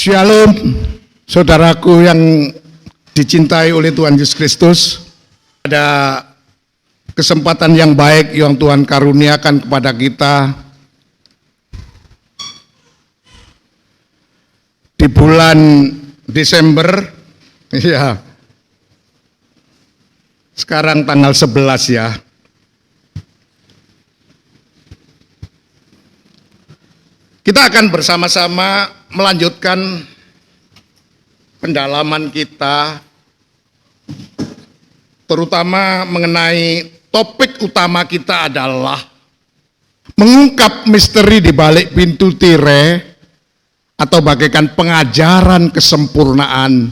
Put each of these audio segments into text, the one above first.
Shalom, saudaraku yang dicintai oleh Tuhan Yesus Kristus. Ada kesempatan yang baik yang Tuhan karuniakan kepada kita di bulan Desember. Ya, sekarang tanggal 11 ya. Kita akan bersama-sama melanjutkan pendalaman kita, terutama mengenai topik utama kita adalah mengungkap misteri di balik pintu tirai atau bagaikan pengajaran kesempurnaan,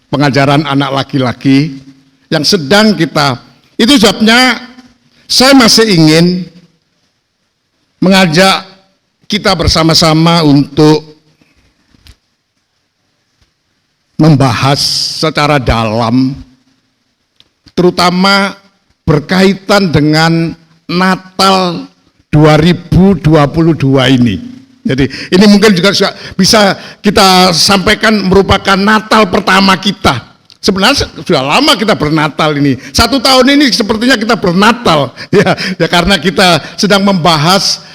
pengajaran anak laki-laki yang sedang kita. Itu sebabnya saya masih ingin mengajak kita bersama-sama untuk membahas secara dalam, terutama berkaitan dengan Natal 2022 ini. Jadi ini mungkin juga bisa kita sampaikan merupakan Natal pertama kita. Sebenarnya sudah lama kita bernatal ini. 1 tahun ini sepertinya kita bernatal. Ya karena kita sedang membahas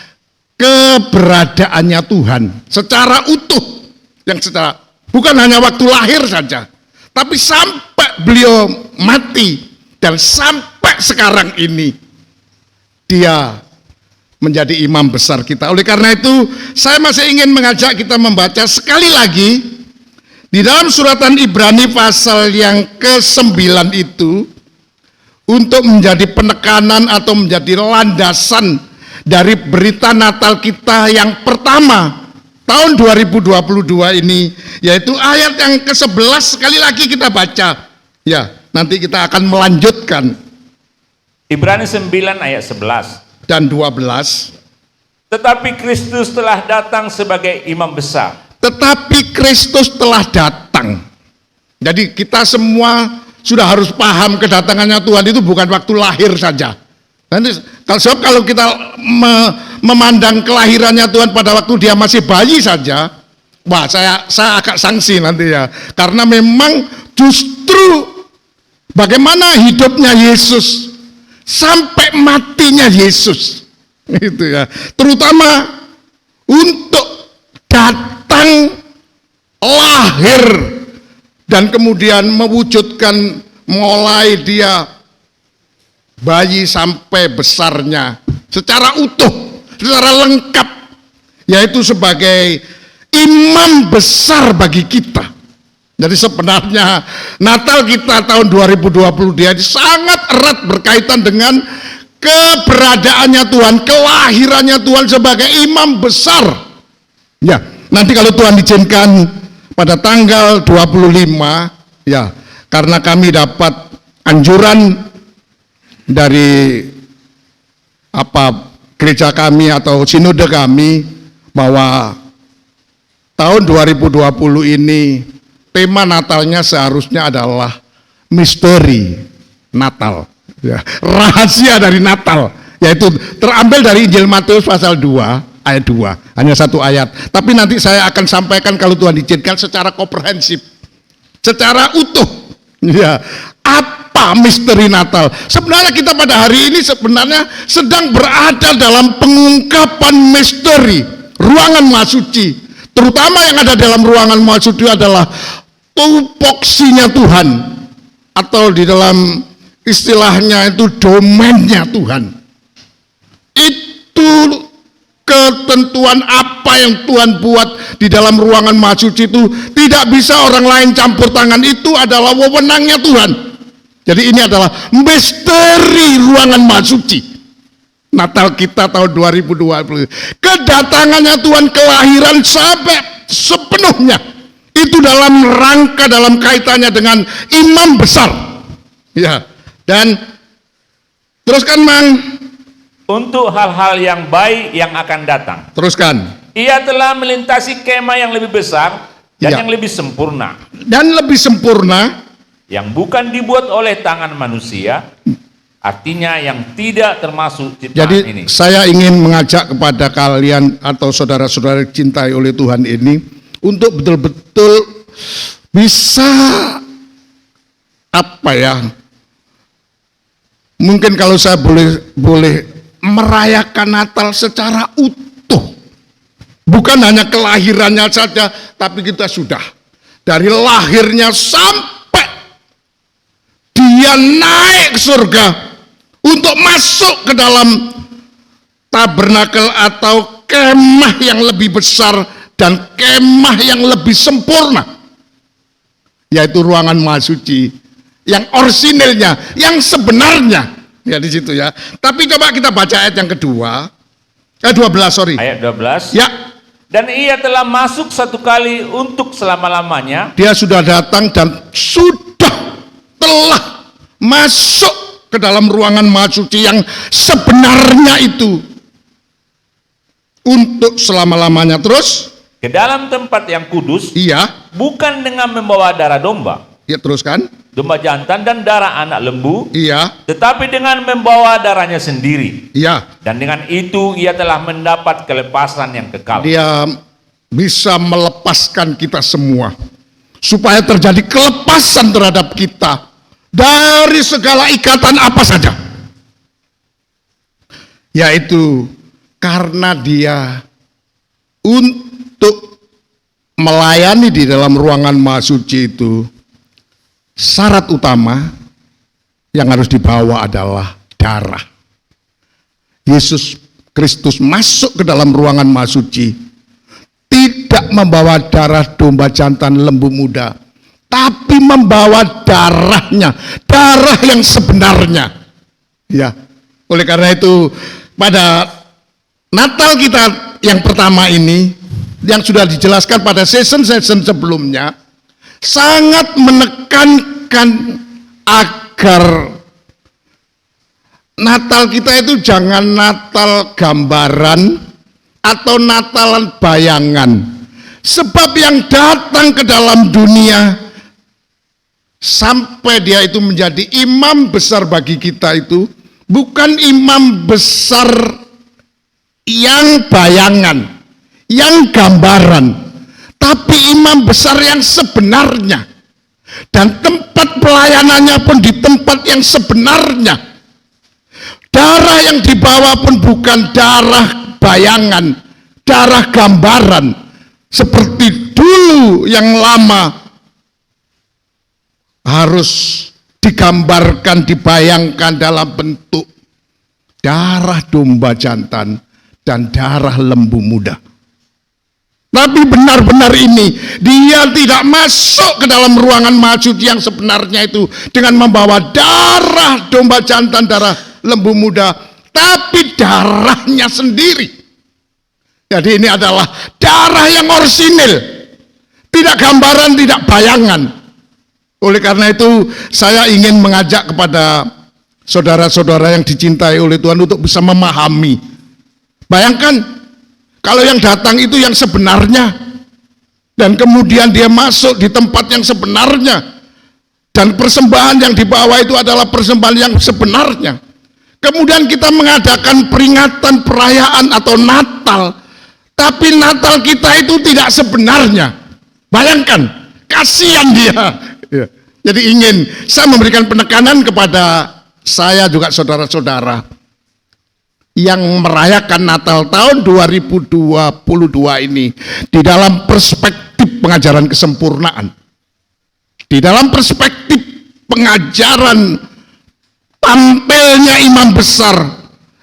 keberadaannya Tuhan secara utuh, yang secara bukan hanya waktu lahir saja, tapi sampai beliau mati dan sampai sekarang ini dia menjadi imam besar kita. Oleh karena itu saya masih ingin mengajak kita membaca sekali lagi di dalam suratan Ibrani pasal yang ke-9 itu untuk menjadi penekanan atau menjadi landasan dari berita Natal kita yang pertama tahun 2022 ini, yaitu ayat yang ke-11. Sekali lagi kita baca ya, nanti kita akan melanjutkan Ibrani 9 ayat 11 dan 12. Tetapi Kristus telah datang sebagai imam besar. Tetapi Kristus telah datang. Jadi kita semua sudah harus paham kedatangannya Tuhan itu bukan waktu lahir saja. Nanti kalau kita memandang kelahirannya Tuhan pada waktu dia masih bayi saja, wah saya agak sanksi nanti ya. Karena memang justru bagaimana hidupnya Yesus sampai matinya Yesus itu ya, terutama untuk datang, lahir, dan kemudian mewujudkan mulai dia bayi sampai besarnya secara utuh, secara lengkap, yaitu sebagai imam besar bagi kita. Jadi sebenarnya Natal kita tahun 2020 dia sangat erat berkaitan dengan keberadaannya Tuhan, kelahirannya Tuhan sebagai imam besar. Ya, nanti kalau Tuhan izinkan pada tanggal 25 ya, karena kami dapat anjuran dari gereja kami atau sinode kami bahwa tahun 2020 ini tema Natalnya seharusnya adalah misteri Natal ya, rahasia dari Natal, yaitu terambil dari Injil Matius pasal 2 ayat 2, hanya 1 ayat, tapi nanti saya akan sampaikan kalau Tuhan izinkan secara komprehensif, secara utuh ya, apa misteri Natal. Sebenarnya kita pada hari ini sebenarnya sedang berada dalam pengungkapan misteri ruangan Maha Suci. Terutama yang ada dalam ruangan Maha Suci adalah tupoksinya Tuhan, atau di dalam istilahnya itu domainnya Tuhan. Itu ketentuan apa yang Tuhan buat di dalam ruangan Maha Suci itu tidak bisa orang lain campur tangan. Itu adalah wewenangnya Tuhan. Jadi ini adalah misteri ruangan Maha Suci. Natal kita tahun 2020. Kedatangannya Tuhan, kelahiran sampai sepenuhnya. Itu dalam rangka, dalam kaitannya dengan imam besar. Ya. Dan teruskan Mang. Untuk hal-hal yang baik yang akan datang. Teruskan. Ia telah melintasi kemah yang lebih besar dan yang lebih sempurna. Dan lebih sempurna, yang bukan dibuat oleh tangan manusia, artinya yang tidak termasuk ciptaan jadi, ini. Saya ingin mengajak kepada kalian atau saudara-saudara cintai oleh Tuhan ini untuk betul-betul bisa mungkin kalau saya boleh merayakan Natal secara utuh, bukan hanya kelahirannya saja, tapi kita sudah dari lahirnya sampai dia naik ke surga untuk masuk ke dalam tabernakel atau kemah yang lebih besar dan kemah yang lebih sempurna, yaitu ruangan Maha Suci yang orisinilnya, yang sebenarnya, ya di situ ya. Tapi coba kita baca ayat yang kedua, ayat 12, Ayat 12. Ya, Dan ia telah masuk satu kali untuk selama-lamanya. dia sudah datang dan telah masuk ke dalam ruangan Maha Suci yang sebenarnya itu untuk selama-lamanya. Terus, Ke dalam tempat yang kudus, iya, bukan dengan membawa darah domba, ya teruskan, domba jantan dan darah anak lembu, iya, tetapi dengan membawa darahnya sendiri. iya. Dan dengan itu ia telah mendapat kelepasan yang kekal. Dia bisa melepaskan kita semua supaya terjadi kelepasan terhadap kita dari segala ikatan apa saja, yaitu karena dia untuk melayani di dalam ruangan Maha Suci itu, syarat utama yang harus dibawa adalah darah. Yesus Kristus masuk ke dalam ruangan Maha Suci tidak membawa darah domba jantan lembu muda, tapi membawa darahnya, darah yang sebenarnya. Ya, oleh karena itu pada Natal kita yang pertama ini, yang sudah dijelaskan pada season-season sebelumnya, sangat menekankan agar Natal kita itu jangan Natal gambaran atau Natalan bayangan. Sebab yang datang ke dalam dunia sampai dia itu menjadi imam besar bagi kita itu bukan imam besar yang bayangan, yang gambaran, tapi imam besar yang sebenarnya. Dan tempat pelayanannya pun di tempat yang sebenarnya. Darah yang dibawa pun bukan darah bayangan, darah gambaran seperti dulu yang lama harus digambarkan, dibayangkan dalam bentuk darah domba jantan dan darah lembu muda. Tapi benar-benar ini dia tidak masuk ke dalam ruangan Maha Suci yang sebenarnya itu dengan membawa darah domba jantan, darah lembu muda, tapi darahnya sendiri. Jadi ini adalah darah yang orisinil, tidak gambaran, tidak bayangan. Oleh karena itu saya ingin mengajak kepada saudara-saudara yang dicintai oleh Tuhan untuk bisa memahami. Bayangkan kalau yang datang itu yang sebenarnya, dan kemudian dia masuk di tempat yang sebenarnya, dan persembahan yang dibawa itu adalah persembahan yang sebenarnya. Kemudian kita mengadakan peringatan perayaan atau Natal, tapi Natal kita itu tidak sebenarnya. Bayangkan, kasihan dia. Ya. Jadi ingin saya memberikan penekanan kepada saya juga saudara-saudara yang merayakan Natal tahun 2022 ini di dalam perspektif pengajaran kesempurnaan, di dalam perspektif pengajaran tampilnya imam besar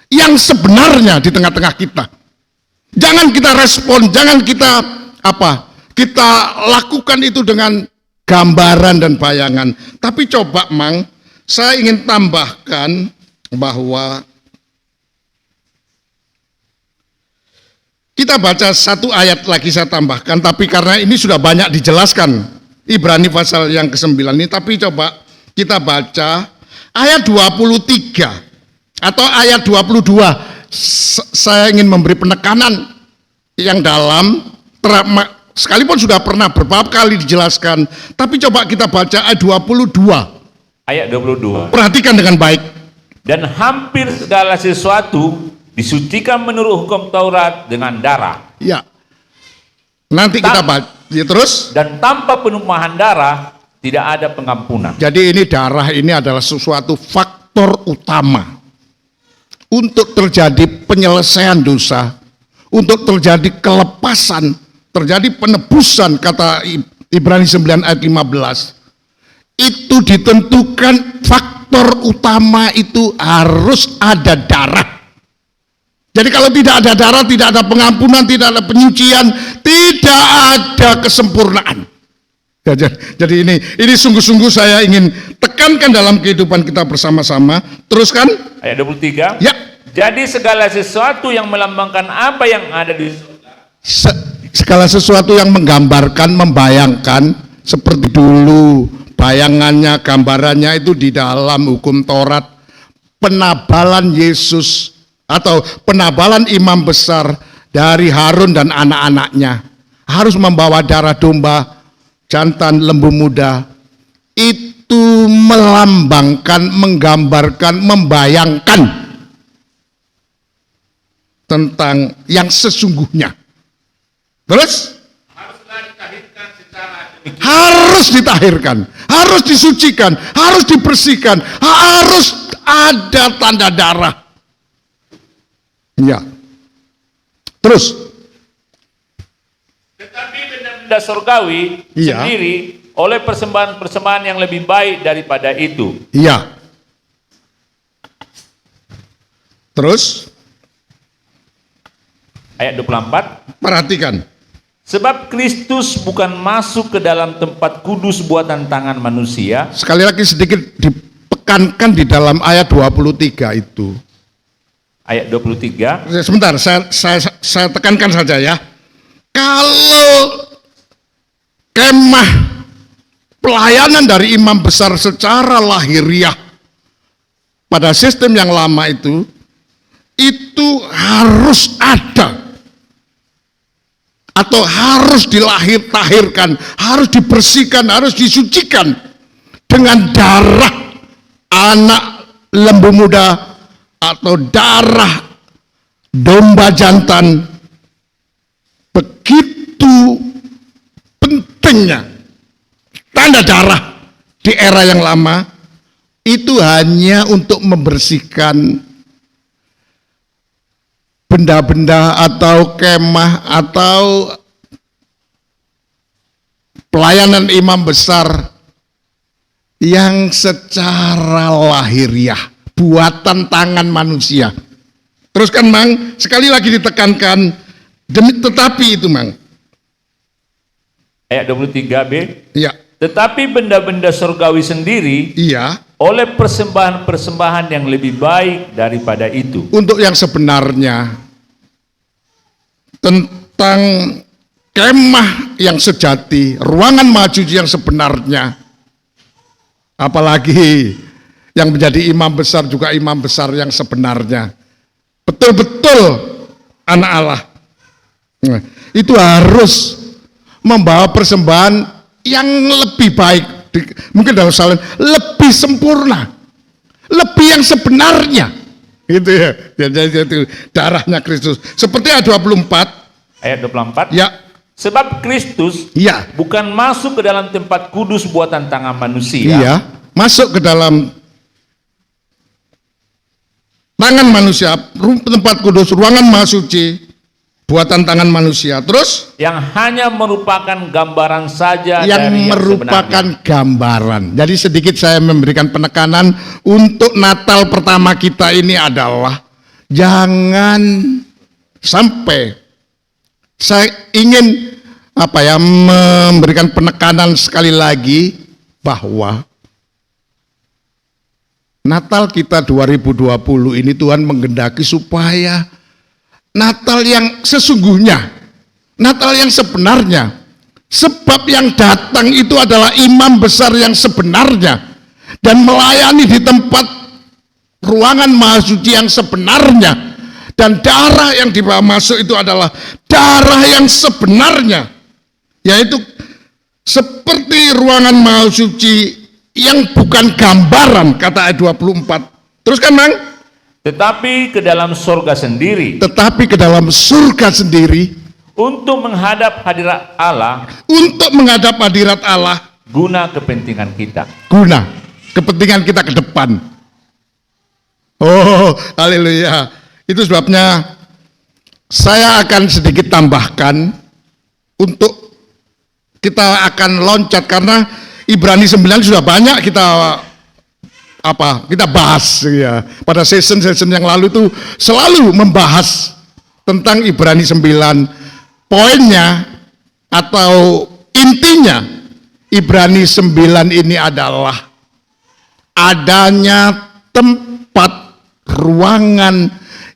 yang sebenarnya di tengah-tengah kita. Jangan kita respon, jangan kita kita lakukan itu dengan gambaran dan bayangan. Tapi coba saya ingin tambahkan bahwa kita baca satu ayat lagi saya tambahkan, tapi karena ini sudah banyak dijelaskan Ibrani pasal yang ke-9 ini, tapi coba kita baca ayat 23 atau ayat 22. Saya ingin memberi penekanan yang dalam, sekalipun sudah pernah beberapa kali dijelaskan, tapi coba kita baca ayat 22. Ayat 22. Perhatikan dengan baik. Dan hampir segala sesuatu disucikan menurut hukum Taurat dengan darah. Ya. Nanti kita baca. Ya, terus? Dan tanpa penumpahan darah tidak ada pengampunan. Jadi ini darah ini adalah sesuatu faktor utama untuk terjadi penyelesaian dosa, untuk terjadi kelepasan, terjadi penebusan, kata Ibrani 9 ayat 15. Itu ditentukan faktor utama itu harus ada darah. Jadi kalau tidak ada darah, tidak ada pengampunan, tidak ada penyucian, tidak ada kesempurnaan. Ya, jadi ini sungguh-sungguh saya ingin tekankan dalam kehidupan kita bersama-sama. Teruskan. Ayat 23. Ya. Jadi segala sesuatu yang melambangkan apa yang ada di surga. Segala sesuatu yang menggambarkan, membayangkan seperti dulu bayangannya, gambarannya itu di dalam hukum Taurat, penabalan Yesus atau penabalan imam besar dari Harun dan anak-anaknya harus membawa darah domba, jantan, lembu muda. Itu melambangkan, menggambarkan, membayangkan tentang yang sesungguhnya. Terus? Harus ditahirkan, harus disucikan, harus dibersihkan, harus ada tanda darah. Ya. Terus? Tetapi benda-benda surgawi Iya. sendiri oleh persembahan-persembahan yang lebih baik daripada itu. Iya. Terus? Ayat 24. Perhatikan. Sebab Kristus bukan masuk ke dalam tempat kudus buatan tangan manusia. Sekali lagi sedikit ditekankan di dalam ayat 23 itu. Ayat 23. Sebentar, saya tekankan saja ya. Kalau kemah pelayanan dari imam besar secara lahiriah pada sistem yang lama itu harus ada atau harus tahirkan, harus dibersihkan, harus disucikan dengan darah anak lembu muda atau darah domba jantan. Begitu pentingnya tanda darah di era yang lama itu hanya untuk membersihkan benda-benda atau kemah atau pelayanan imam besar yang secara lahiriah, buatan tangan manusia. Terus kan Mang, sekali lagi ditekankan, tetapi itu Mang. Ayat 23b. Iya. Tetapi benda-benda surgawi sendiri Iya. oleh persembahan-persembahan yang lebih baik daripada itu. Untuk yang sebenarnya tentang kemah yang sejati, ruangan majuji yang sebenarnya, apalagi yang menjadi imam besar juga imam besar yang sebenarnya, betul-betul anak Allah. Nah, itu harus membawa persembahan yang lebih baik, mungkin dalam salah lebih sempurna, lebih yang sebenarnya, gitu ya. Jadi itu darahnya Kristus. Seperti ayat 24. Ayat 24. Ya. Sebab Kristus Iya. bukan masuk ke dalam tempat kudus buatan tangan manusia. Iya. Masuk ke dalam tangan manusia, tempat kudus, ruangan maha suci, buatan tangan manusia. Terus? Yang hanya merupakan gambaran saja Yang dari merupakan yang sebenarnya. gambaran. Jadi sedikit saya memberikan penekanan untuk Natal pertama kita ini adalah jangan sampai, saya ingin memberikan penekanan sekali lagi bahwa Natal kita 2020 ini Tuhan menghendaki supaya Natal yang sesungguhnya, Natal yang sebenarnya. Sebab yang datang itu adalah imam besar yang sebenarnya dan melayani di tempat ruangan maha suci yang sebenarnya, dan darah yang dibawa masuk itu adalah darah yang sebenarnya, yaitu seperti ruangan maha suci yang bukan gambaran, kata ayat 24. Terus kan Mang? Tetapi ke dalam surga sendiri Tetapi ke dalam surga sendiri untuk menghadap hadirat Allah untuk menghadap hadirat Allah guna kepentingan kita. guna kepentingan kita ke depan. Oh, haleluya. Itu sebabnya saya akan sedikit tambahkan untuk kita akan loncat karena Ibrani 9 sudah banyak kita bahas ya. Pada season-season yang lalu itu selalu membahas tentang Ibrani 9. Poinnya atau intinya Ibrani 9 ini adalah adanya tempat ruangan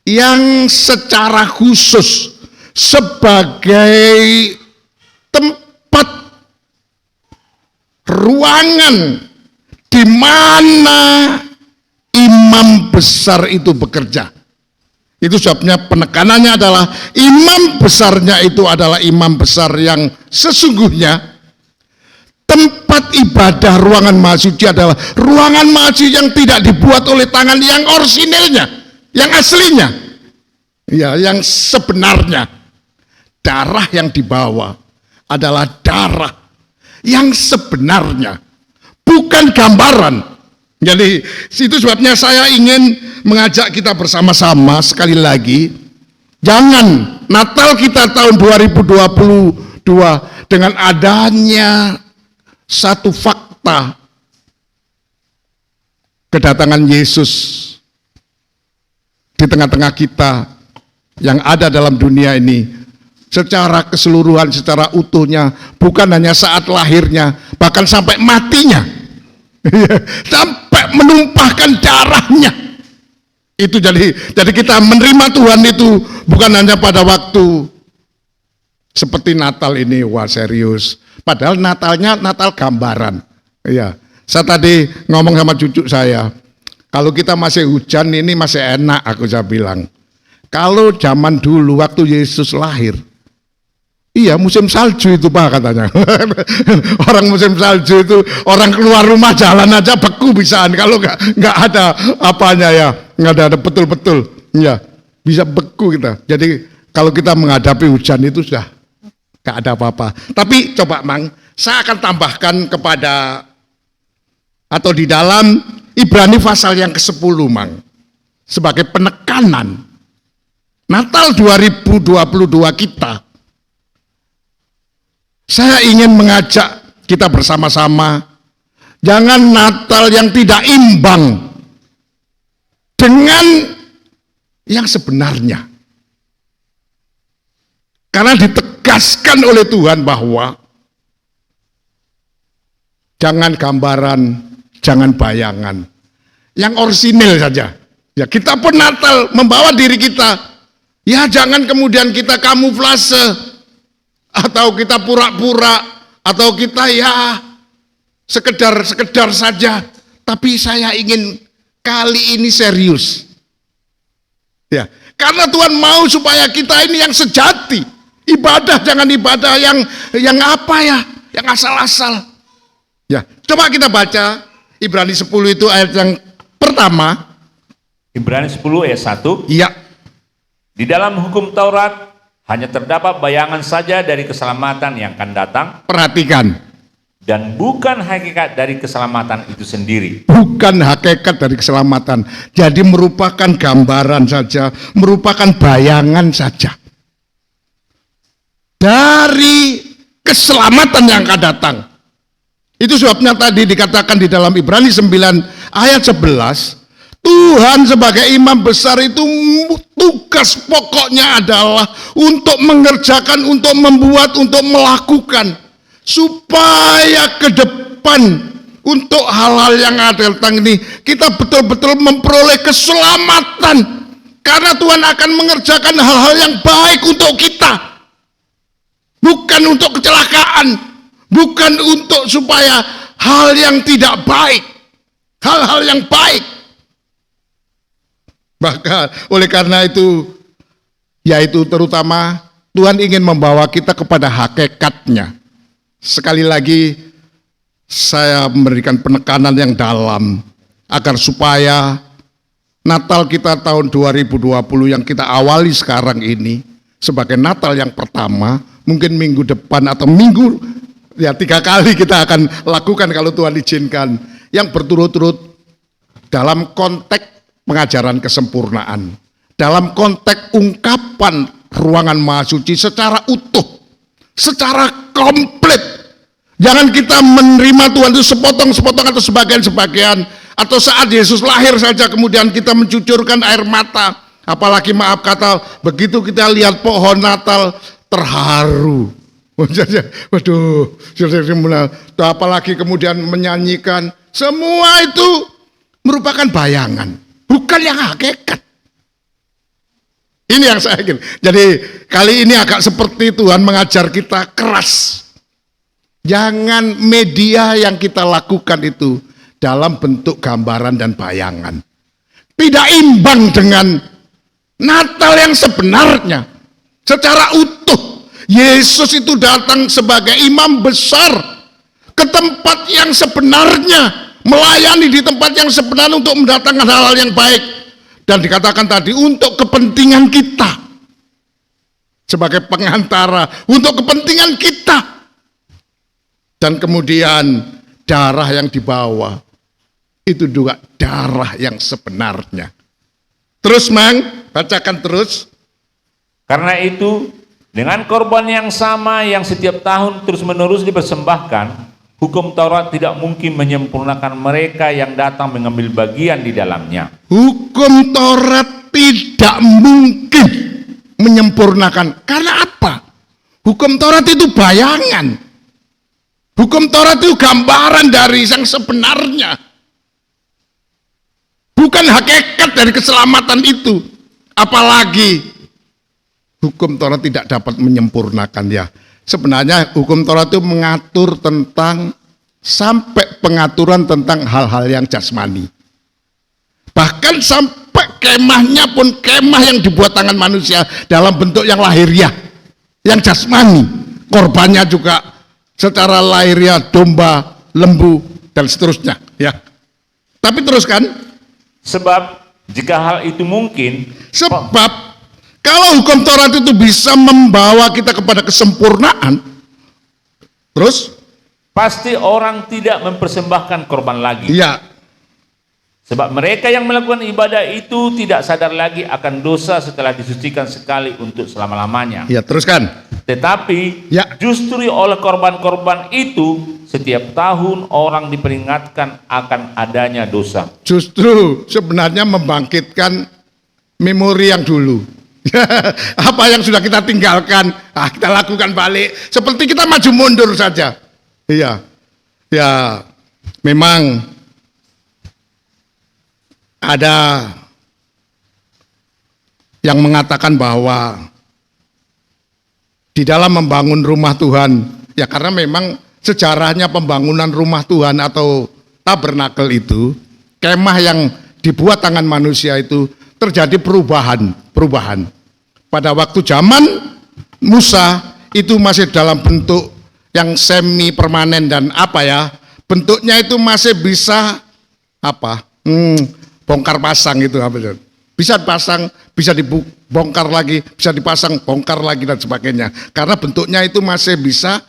yang secara khusus sebagai tempat ruangan di mana imam besar itu bekerja. Itu sebabnya penekanannya adalah imam besarnya itu adalah imam besar yang sesungguhnya. Tempat ibadah ruangan maha suci adalah ruangan maha suci yang tidak dibuat oleh tangan, yang orisinilnya, yang aslinya, ya, yang sebenarnya. Darah yang dibawa adalah darah yang sebenarnya, bukan gambaran. Jadi itu sebabnya saya ingin mengajak kita bersama-sama sekali lagi, jangan Natal kita tahun 2022 dengan adanya satu fakta kedatangan Yesus di tengah-tengah kita yang ada dalam dunia ini secara keseluruhan, secara utuhnya, bukan hanya saat lahirnya, bahkan sampai matinya, sampai menumpahkan darahnya. Itu jadi kita menerima Tuhan itu bukan hanya pada waktu seperti Natal ini, wah serius. Padahal Natalnya Natal gambaran. Iya, saya tadi ngomong sama cucu saya, kalau kita masih hujan ini masih enak, saya bilang. Kalau zaman dulu waktu Yesus lahir, iya musim salju itu Pak katanya. Orang musim salju itu orang keluar rumah jalan aja beku bisaan. Kalau nggak ada apanya ya, nggak ada betul-betul, ya bisa beku kita. Jadi kalau kita menghadapi hujan itu sudah gak ada apa-apa. Tapi coba Mang, saya akan tambahkan kepada atau di dalam Ibrani pasal yang ke-10 Mang, sebagai penekanan Natal 2022 kita. Saya ingin mengajak kita bersama-sama, jangan Natal yang tidak imbang dengan yang sebenarnya. Karena ditegaskan oleh Tuhan bahwa jangan gambaran, jangan bayangan, yang orisinil saja. Ya kita pun Natal membawa diri kita, ya jangan kemudian kita kamuflase atau kita pura-pura atau kita ya sekedar saja. Tapi saya ingin kali ini serius. Ya, karena Tuhan mau supaya kita ini yang sejati. Ibadah jangan ibadah yang apa ya, yang asal-asal. Ya, coba kita baca Ibrani 10 itu ayat yang pertama. Ibrani 10 ayat 1. Iya. Di dalam hukum Taurat hanya terdapat bayangan saja dari keselamatan yang akan datang. Perhatikan. Dan bukan hakikat dari keselamatan itu sendiri. Bukan hakikat dari keselamatan. Jadi merupakan gambaran saja, merupakan bayangan saja dari keselamatan yang akan datang. Itu sebabnya tadi dikatakan di dalam Ibrani 9 ayat 11, Tuhan sebagai imam besar itu tugas pokoknya adalah untuk mengerjakan, untuk membuat, untuk melakukan, supaya ke depan untuk hal-hal yang akan datang ini kita betul-betul memperoleh keselamatan, karena Tuhan akan mengerjakan hal-hal yang baik untuk kita. Bukan untuk kecelakaan, bukan untuk supaya hal yang tidak baik, hal-hal yang baik. Bahkan oleh karena itu, yaitu terutama Tuhan ingin membawa kita kepada hakikatnya. Sekali lagi saya memberikan penekanan yang dalam agar supaya Natal kita tahun 2020 yang kita awali sekarang ini sebagai Natal yang pertama, mungkin minggu depan atau minggu, ya 3 kali kita akan lakukan kalau Tuhan izinkan, yang berturut-turut dalam konteks pengajaran kesempurnaan, dalam konteks ungkapan ruangan Maha Suci secara utuh, secara komplit. Jangan kita menerima Tuhan itu sepotong-sepotong atau sebagian-sebagian, atau saat Yesus lahir saja kemudian kita mencucurkan air mata. Apalagi maaf kata, begitu kita lihat pohon Natal terharu. Waduh, apalagi kemudian menyanyikan, semua itu merupakan bayangan, bukan yang hakikat. Ini yang saya ingin. Jadi kali ini agak seperti Tuhan mengajar kita keras. Jangan media yang kita lakukan itu dalam bentuk gambaran dan bayangan. Tidak imbang dengan Natal yang sebenarnya. Secara utuh, Yesus itu datang sebagai imam besar ke tempat yang sebenarnya, melayani di tempat yang sebenarnya untuk mendatangkan hal-hal yang baik. Dan dikatakan tadi untuk kepentingan kita. Sebagai pengantara, untuk kepentingan kita. Dan kemudian darah yang dibawa itu juga darah yang sebenarnya. Terus Mang, bacakan terus. Karena itu, dengan korban yang sama yang setiap tahun terus-menerus dipersembahkan, hukum Taurat tidak mungkin menyempurnakan mereka yang datang mengambil bagian di dalamnya. Hukum Taurat tidak mungkin menyempurnakan. Karena apa? Hukum Taurat itu bayangan. Hukum Taurat itu gambaran dari yang sebenarnya. Bukan hakikat dari keselamatan itu. Apalagi hukum Taurat tidak dapat menyempurnakan ya. Sebenarnya hukum Taurat itu mengatur tentang sampai pengaturan tentang hal-hal yang jasmani. Bahkan sampai kemahnya pun kemah yang dibuat tangan manusia dalam bentuk yang lahiriah, yang jasmani. Korbannya juga secara lahiriah domba, lembu dan seterusnya ya. Tapi teruskan. Sebab jika hal itu mungkin, sebab kalau hukum Taurat itu bisa membawa kita kepada kesempurnaan, terus pasti orang tidak mempersembahkan korban lagi. iya. Sebab mereka yang melakukan ibadah itu tidak sadar lagi akan dosa setelah disucikan sekali untuk selama-lamanya. Ya, teruskan. Tetapi Ya. justru oleh korban-korban itu setiap tahun orang diperingatkan akan adanya dosa. Justru sebenarnya membangkitkan memori yang dulu. Apa yang sudah kita tinggalkan, kita lakukan balik. Seperti kita maju mundur saja. Iya. Ya, memang ada yang mengatakan bahwa di dalam membangun rumah Tuhan, ya karena memang sejarahnya pembangunan rumah Tuhan atau tabernakel itu, kemah yang dibuat tangan manusia itu terjadi perubahan. Pada waktu zaman Musa itu masih dalam bentuk yang semi permanen dan bentuknya itu masih bisa bongkar pasang itu bisa dipasang, bisa dibongkar lagi, bisa dipasang, bongkar lagi dan sebagainya. Karena bentuknya itu masih bisa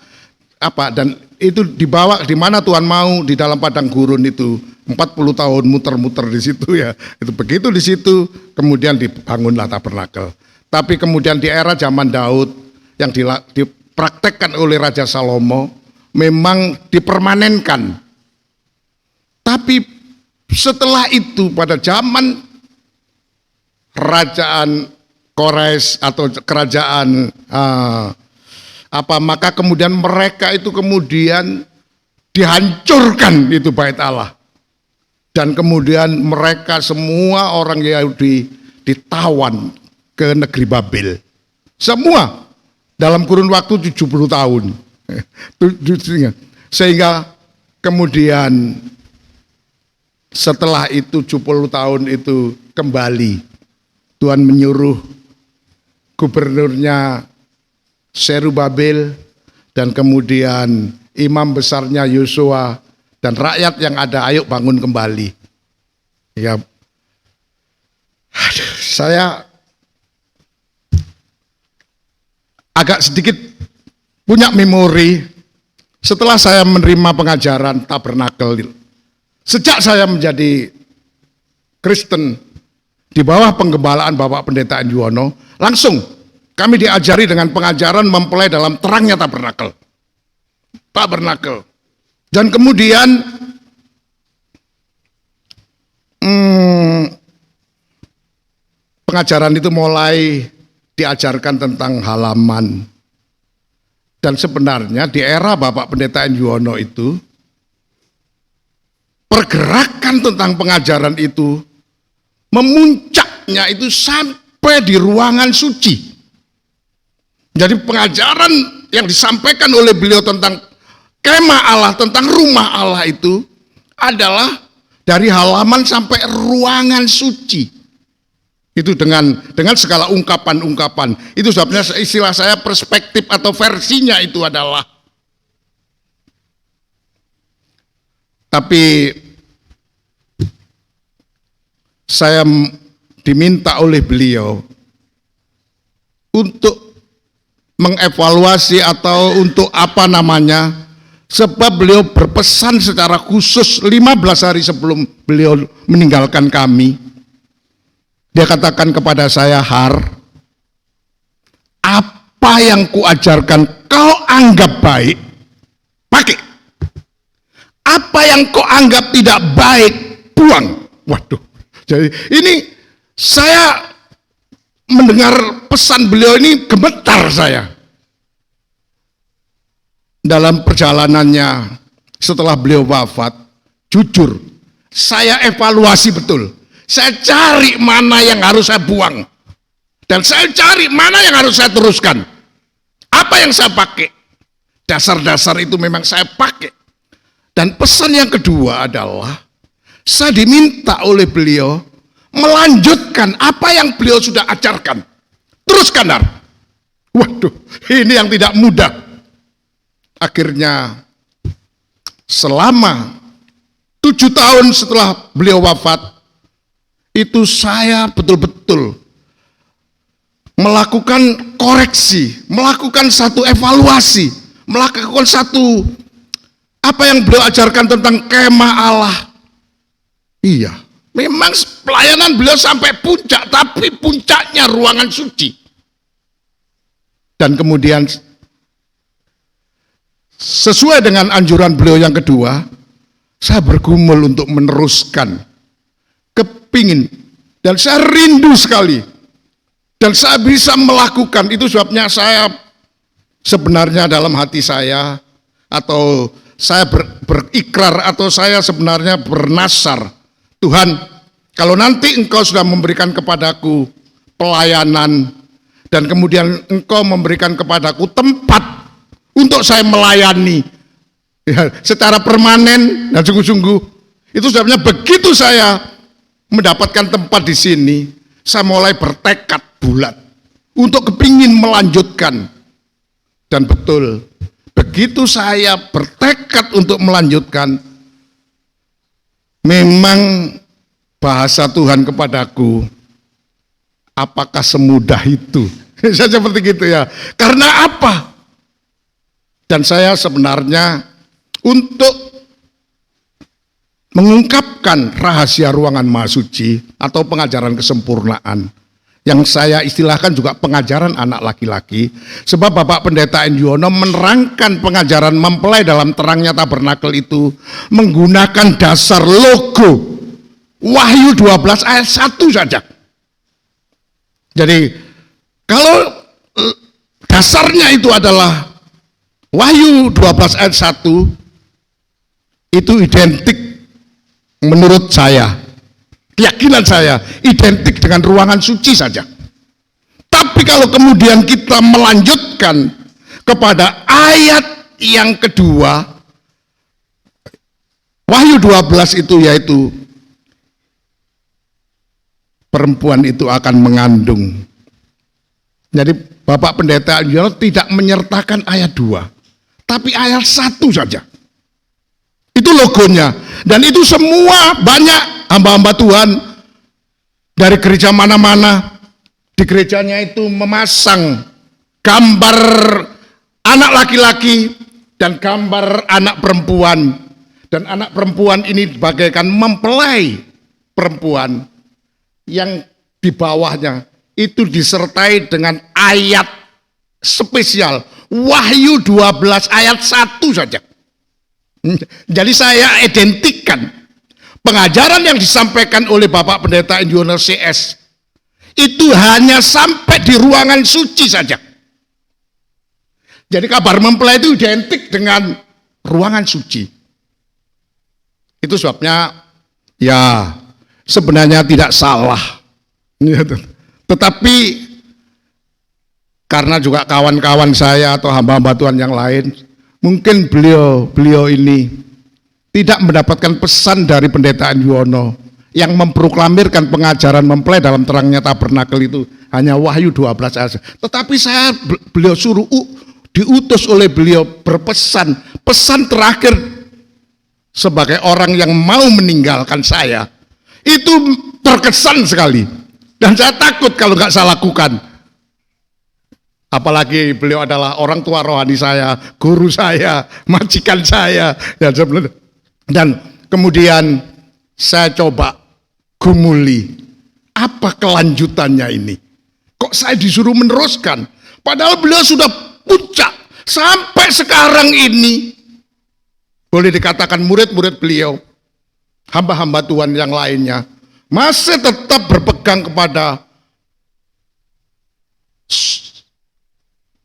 dan itu dibawa di mana Tuhan mau, di dalam padang gurun itu 40 tahun muter-muter di situ ya. Itu begitu di situ kemudian dibangunlah tabernakel. Tapi kemudian di era zaman Daud yang dipraktekkan oleh Raja Salomo memang dipermanenkan. Tapi setelah itu pada zaman kerajaan Kores atau kerajaan maka kemudian mereka itu kemudian dihancurkan itu bait Allah. Dan kemudian mereka semua orang Yahudi ditawan ke negeri Babel. Semua dalam kurun waktu 70 tahun. Sehingga kemudian setelah itu 70 tahun itu kembali Tuhan menyuruh gubernurnya Serubabel dan kemudian imam besarnya Yosua dan rakyat yang ada, ayo bangun kembali. Ya, saya agak sedikit punya memori setelah saya menerima pengajaran tabernakel. Sejak saya menjadi Kristen di bawah penggembalaan Bapak Pendeta Yuwono, langsung kami diajari dengan pengajaran mempelai dalam terangnya tabernakel. Dan kemudian pengajaran itu mulai diajarkan tentang halaman. Dan sebenarnya di era Bapak Pendeta Yuwono itu, pergerakan tentang pengajaran itu memuncaknya itu sampai di ruangan suci. Jadi pengajaran yang disampaikan oleh beliau tentang kemah Allah, tentang rumah Allah itu adalah dari halaman sampai ruangan suci. Itu dengan segala ungkapan-ungkapan. Itu sebabnya istilah saya perspektif atau versinya itu adalah. Tapi saya diminta oleh beliau untuk mengevaluasi atau untuk apa namanya, sebab beliau berpesan secara khusus 15 hari sebelum beliau meninggalkan kami. Dia katakan kepada saya, Har, apa yang kuajarkan kau anggap baik, pakai. Apa yang kau anggap tidak baik, buang. Waduh, jadi ini saya mendengar pesan beliau ini gemetar saya. Dalam perjalanannya setelah beliau wafat, jujur, saya evaluasi betul. Saya cari mana yang harus saya buang. Dan saya cari mana yang harus saya teruskan. Apa yang saya pakai. Dasar-dasar itu memang saya pakai. Dan pesan yang kedua adalah, saya diminta oleh beliau melanjutkan apa yang beliau sudah ajarkan. Teruskan, Har. Waduh, ini yang tidak mudah. Akhirnya, selama 7 tahun setelah beliau wafat, itu saya betul-betul melakukan koreksi, melakukan satu evaluasi, melakukan satu apa yang beliau ajarkan tentang kemah Allah. Iya, memang pelayanan beliau sampai puncak, tapi puncaknya ruangan suci. Dan kemudian sesuai dengan anjuran beliau yang kedua, saya bergumul untuk meneruskan, kepingin, dan saya rindu sekali, dan saya bisa melakukan. Itu sebabnya saya sebenarnya dalam hati saya, atau saya berikrar, atau saya sebenarnya bernasar, Tuhan, kalau nanti Engkau sudah memberikan kepadaku pelayanan, dan kemudian Engkau memberikan kepadaku tempat untuk saya melayani ya, secara permanen dan sungguh-sungguh, itu sebabnya begitu saya mendapatkan tempat di sini, saya mulai bertekad bulat untuk kepingin melanjutkan. Dan betul, begitu saya bertekad untuk melanjutkan, memang bahasa Tuhan kepadaku, apakah semudah itu? Saya seperti gitu ya. Karena apa? Dan saya sebenarnya untuk mengungkapkan rahasia ruangan Maha Suci atau pengajaran kesempurnaan, yang saya istilahkan juga pengajaran anak laki-laki, sebab Bapak Pendeta Yuwono menerangkan pengajaran mempelai dalam terangnya tabernakel itu menggunakan dasar logo Wahyu 12 ayat 1 saja. Jadi kalau dasarnya itu adalah Wahyu 12 ayat 1, itu identik menurut saya, keyakinan saya, identik dengan ruangan suci saja. Tapi kalau kemudian kita melanjutkan kepada ayat yang kedua, Wahyu 12 itu yaitu perempuan itu akan mengandung. Jadi Bapak Pendeta Yuwono tidak menyertakan ayat 2, tapi ayat 1 saja. Itu logonya. Dan itu semua banyak hamba-hamba Tuhan dari gereja mana-mana, di gerejanya itu memasang gambar anak laki-laki dan gambar anak perempuan. Dan anak perempuan ini bagaikan mempelai perempuan yang di bawahnya itu disertai dengan ayat spesial. Wahyu 12 ayat 1 saja. Jadi saya identikkan pengajaran yang disampaikan oleh Bapak Pendeta Indiono CS itu hanya sampai di ruangan suci saja. Jadi kabar mempelai itu identik dengan ruangan suci. Itu sebabnya ya sebenarnya tidak salah. Tetapi karena juga kawan-kawan saya atau hamba-hamba Tuhan yang lain, mungkin beliau ini tidak mendapatkan pesan dari Pendeta Indiono yang memproklamirkan pengajaran mempelai dalam terangnya tabernakel itu hanya Wahyu 12 ayat. Tetapi beliau suruh diutus oleh beliau berpesan, pesan terakhir sebagai orang yang mau meninggalkan saya, itu terkesan sekali. Dan saya takut kalau nggak saya lakukan. Apalagi beliau adalah orang tua rohani saya, guru saya, majikan saya. Dan kemudian saya coba gumuli, apa kelanjutannya ini? Kok saya disuruh meneruskan? Padahal beliau sudah puncak sampai sekarang ini. Boleh dikatakan murid-murid beliau, hamba-hamba Tuhan yang lainnya, masih tetap berpegang kepada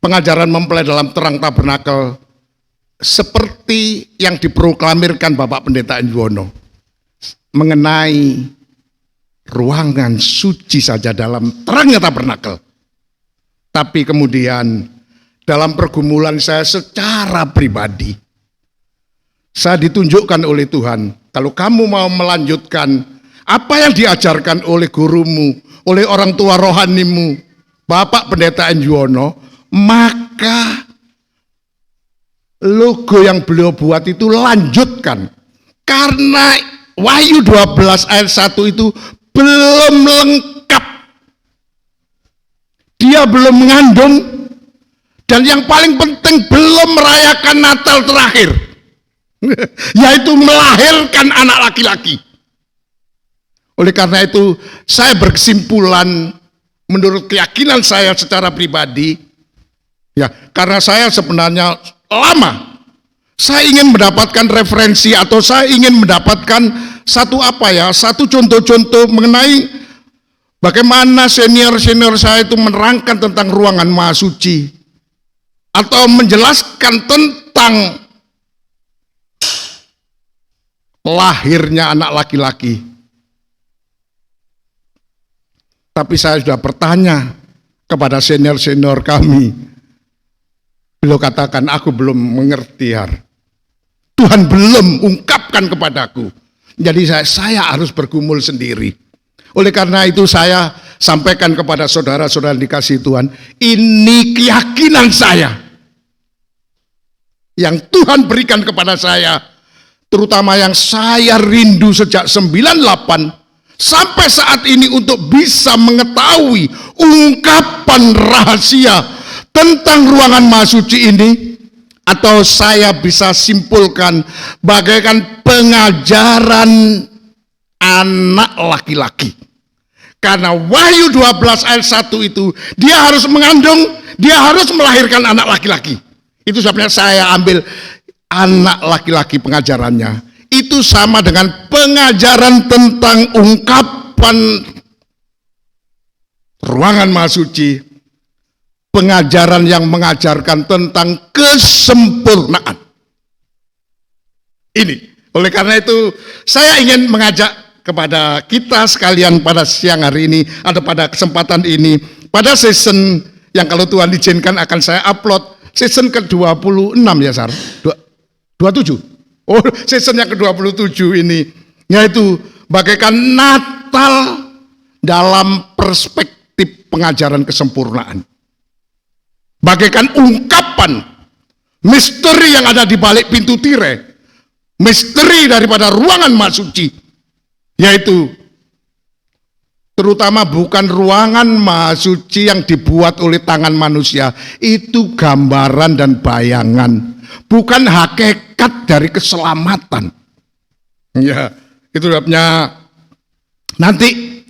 pengajaran mempelai dalam terang tabernakel seperti yang diproklamirkan Bapak Pendeta Indiono mengenai ruangan suci saja dalam terangnya tabernakel. Tapi kemudian dalam pergumulan saya secara pribadi, saya ditunjukkan oleh Tuhan, kalau kamu mau melanjutkan apa yang diajarkan oleh gurumu, oleh orang tua rohanimu, Bapak Pendeta Indiono, maka logo yang beliau buat itu lanjutkan. Karena Wahyu 12 ayat 1 itu belum lengkap. Dia belum mengandung, dan yang paling penting belum merayakan Natal terakhir. Yaitu melahirkan anak laki-laki. Oleh karena itu saya berkesimpulan menurut keyakinan saya secara pribadi, ya karena saya sebenarnya lama saya ingin mendapatkan referensi atau saya ingin mendapatkan satu contoh-contoh mengenai bagaimana senior-senior saya itu menerangkan tentang ruangan maha suci atau menjelaskan tentang lahirnya anak laki-laki. Tapi saya sudah bertanya kepada senior-senior kami. Beliau katakan, aku belum mengerti, Har. Tuhan belum ungkapkan kepadaku. Jadi saya harus bergumul sendiri. Oleh karena itu saya sampaikan kepada saudara-saudara dikasih Tuhan, ini keyakinan saya yang Tuhan berikan kepada saya, terutama yang saya rindu sejak 98 sampai saat ini untuk bisa mengetahui ungkapan rahasia tentang ruangan maha suci ini, atau saya bisa simpulkan bagaikan pengajaran anak laki-laki. Karena Wahyu 12 ayat 1 itu dia harus mengandung, dia harus melahirkan anak laki-laki. Itu sebabnya saya ambil anak laki-laki pengajarannya. Itu sama dengan pengajaran tentang ungkapan ruangan maha suci. Pengajaran yang mengajarkan tentang kesempurnaan. Ini. Oleh karena itu saya ingin mengajak kepada kita sekalian pada siang hari ini atau pada kesempatan ini, pada season yang kalau Tuhan izinkan akan saya upload season ke-26 ya Sar? 27? Oh, season yang ke-27 ini, yaitu bagaikan Natal dalam perspektif pengajaran kesempurnaan. Bagaikan ungkapan misteri yang ada di balik pintu tirai, misteri daripada ruangan maha suci, yaitu terutama bukan ruangan maha suci yang dibuat oleh tangan manusia. Itu gambaran dan bayangan, bukan hakikat dari keselamatan. Ya, itu sebabnya nanti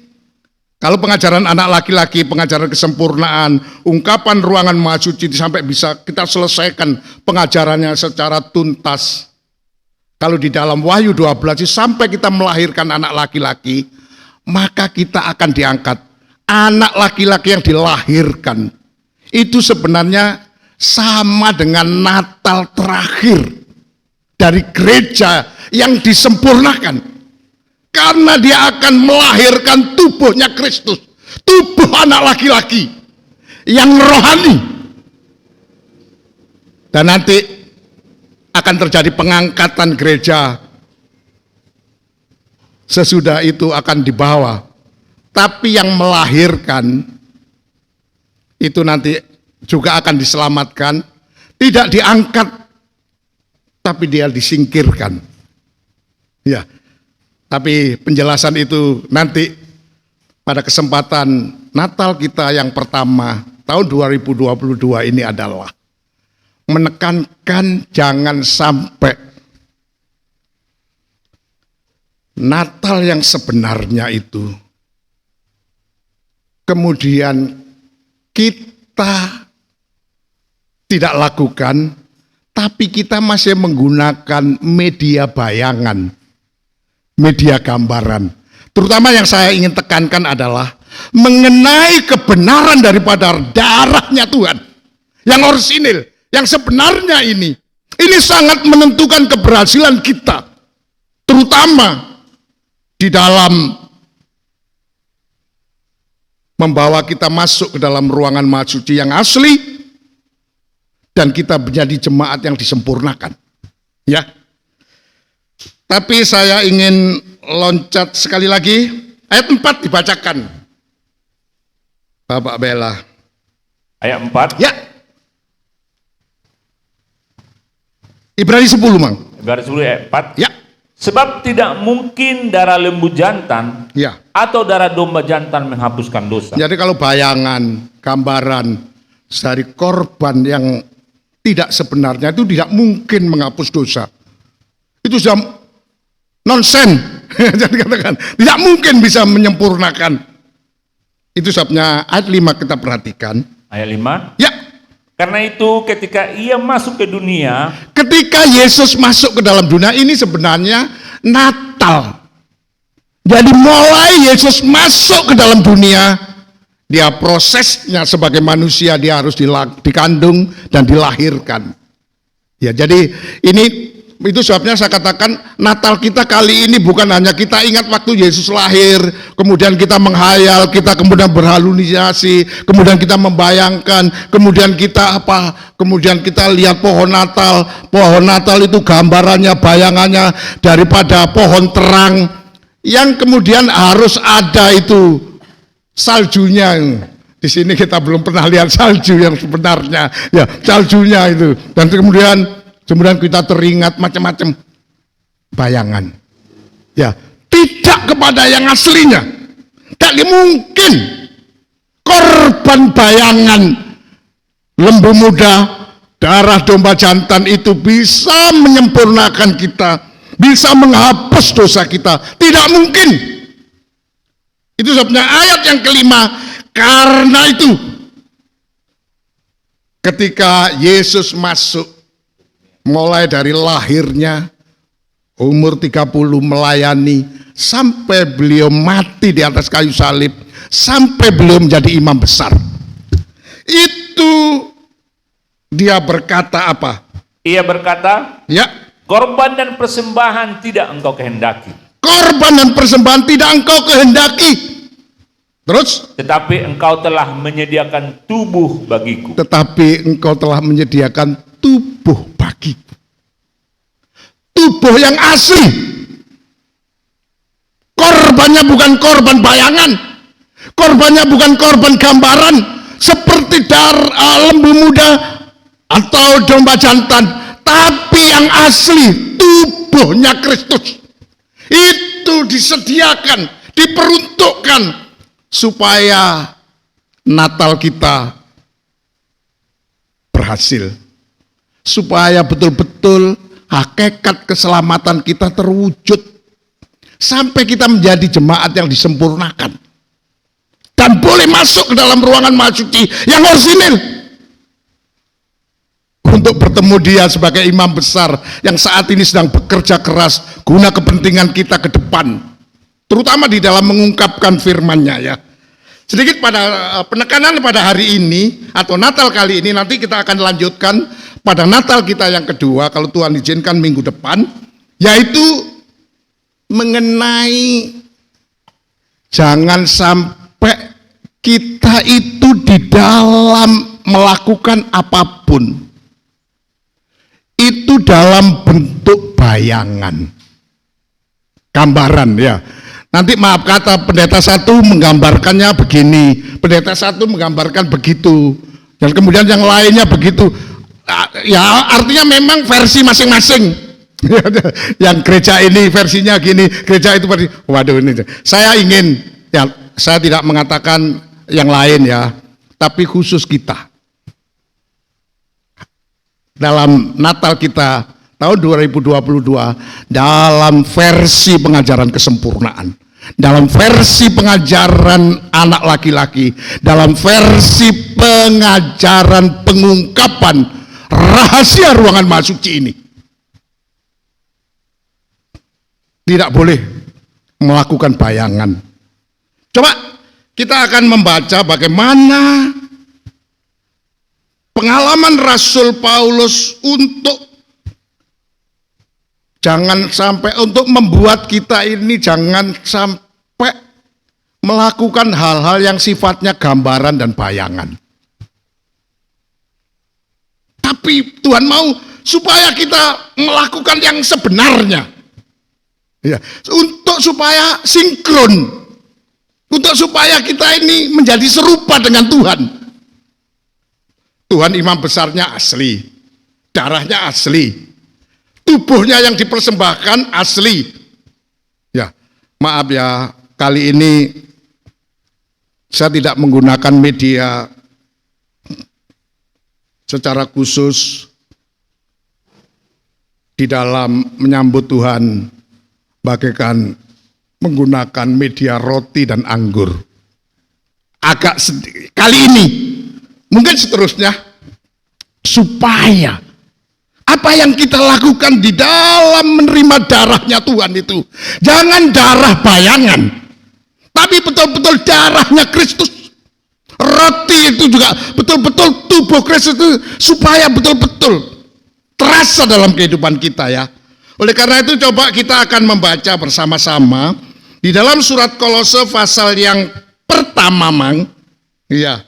kalau pengajaran anak laki-laki, pengajaran kesempurnaan, ungkapan ruangan maha suci sampai bisa kita selesaikan pengajarannya secara tuntas. Kalau di dalam Wahyu 12 sampai kita melahirkan anak laki-laki, maka kita akan diangkat. Anak laki-laki yang dilahirkan itu sebenarnya sama dengan Natal terakhir dari gereja yang disempurnakan. Karena dia akan melahirkan tubuhnya Kristus, tubuh anak laki-laki yang rohani. Dan nanti akan terjadi pengangkatan gereja. Sesudah itu akan dibawa. Tapi yang melahirkan itu nanti juga akan diselamatkan. Tidak diangkat, tapi dia disingkirkan. Ya. Tapi penjelasan itu nanti pada kesempatan Natal kita yang pertama tahun 2022 ini adalah menekankan jangan sampai Natal yang sebenarnya itu kemudian kita tidak lakukan, tapi kita masih menggunakan media bayangan, media gambaran. Terutama yang saya ingin tekankan adalah mengenai kebenaran daripada darahnya Tuhan yang orisinil, yang sebenarnya ini sangat menentukan keberhasilan kita, terutama di dalam membawa kita masuk ke dalam ruangan maha suci yang asli dan kita menjadi jemaat yang disempurnakan. Ya. Tapi saya ingin loncat sekali lagi, ayat 4 dibacakan. Bapak Bella. Ayat 4. Ya. Ibrani 10, Mang. Ibrani 10 ayat 4. Ya. Sebab tidak mungkin darah lembu jantan Ya. atau darah domba jantan menghapuskan dosa. Jadi kalau bayangan, gambaran dari korban yang tidak sebenarnya itu tidak mungkin menghapus dosa. Itu sudah nonsen. Jadi katakan, tidak mungkin bisa menyempurnakan. Itu sebabnya ayat 5 kita perhatikan. Ayat 5. Ya. Karena itu ketika ia masuk ke dunia, Ketika Yesus masuk ke dalam dunia ini sebenarnya Natal. Jadi mulai Yesus masuk ke dalam dunia, dia prosesnya sebagai manusia dia harus dikandung dan dilahirkan. Ya, jadi itu sebabnya saya katakan Natal kita kali ini bukan hanya kita ingat waktu Yesus lahir, kemudian kita menghayal, kita kemudian berhalusinasi, kemudian kita membayangkan, kemudian kita kemudian kita lihat pohon Natal. Pohon Natal itu gambarannya, bayangannya daripada pohon terang yang kemudian harus ada itu saljunya. Di sini kita belum pernah lihat salju yang sebenarnya, ya saljunya itu. Dan kemudian kita teringat macam-macam bayangan. Ya, tidak kepada yang aslinya. Tidak mungkin korban bayangan lembu muda, darah domba jantan itu bisa menyempurnakan kita, bisa menghapus dosa kita. Tidak mungkin. Itu sebabnya ayat yang kelima, karena itu ketika Yesus masuk, mulai dari lahirnya, umur 30 melayani, sampai beliau mati di atas kayu salib, sampai beliau menjadi imam besar. Itu dia berkata apa? ia berkata, Ya, korban dan persembahan tidak engkau kehendaki, korban dan persembahan tidak engkau kehendaki. Terus? tetapi engkau telah menyediakan tubuh bagiku. Tetapi engkau telah menyediakan tubuh bagiku. Tubuh yang asli. Korbannya bukan korban bayangan. Korbannya bukan korban gambaran. Seperti lembu muda atau domba jantan. Tapi yang asli, tubuhnya Kristus. Itu disediakan, diperuntukkan supaya Natal kita berhasil, supaya betul-betul hakikat keselamatan kita terwujud, sampai kita menjadi jemaat yang disempurnakan dan boleh masuk ke dalam ruangan Maha Suci yang orisinil untuk bertemu Dia sebagai imam besar yang saat ini sedang bekerja keras guna kepentingan kita ke depan, terutama di dalam mengungkapkan firman-Nya ya. Sedikit pada penekanan pada hari ini atau Natal kali ini, nanti kita akan lanjutkan pada Natal kita yang kedua kalau Tuhan izinkan minggu depan, yaitu mengenai jangan sampai kita itu di dalam melakukan apapun itu dalam bentuk bayangan, gambaran ya. Nanti maaf kata pendeta satu menggambarkannya begini, pendeta satu menggambarkan begitu, dan kemudian yang lainnya begitu. Ya artinya memang versi masing-masing. Yang gereja ini versinya gini, gereja itu versi. Waduh ini. Saya ingin ya, saya tidak mengatakan yang lain ya, tapi khusus kita. Dalam Natal kita tahun 2022 dalam versi pengajaran kesempurnaan, dalam versi pengajaran anak laki-laki, dalam versi pengajaran pengungkapan rahasia ruangan Maha Suci ini. Tidak boleh melakukan bayangan. Coba kita akan membaca bagaimana pengalaman Rasul Paulus untuk jangan sampai, untuk membuat kita ini jangan sampai melakukan hal-hal yang sifatnya gambaran dan bayangan. Tapi Tuhan mau supaya kita melakukan yang sebenarnya. Ya, untuk supaya sinkron. Untuk supaya kita ini menjadi serupa dengan Tuhan. Tuhan imam besarnya asli. Darahnya asli. Tubuhnya yang dipersembahkan asli. Ya, maaf ya, kali ini saya tidak menggunakan media secara khusus di dalam menyambut Tuhan, bagaikan menggunakan media roti dan anggur. Agak sedih kali ini, mungkin seterusnya, supaya apa yang kita lakukan di dalam menerima darahnya Tuhan itu jangan darah bayangan, tapi betul-betul darahnya Kristus. Roti itu juga betul-betul tubuh Kristus itu, supaya betul-betul terasa dalam kehidupan kita ya. Oleh karena itu coba kita akan membaca bersama-sama di dalam surat Kolose pasal yang pertama ya.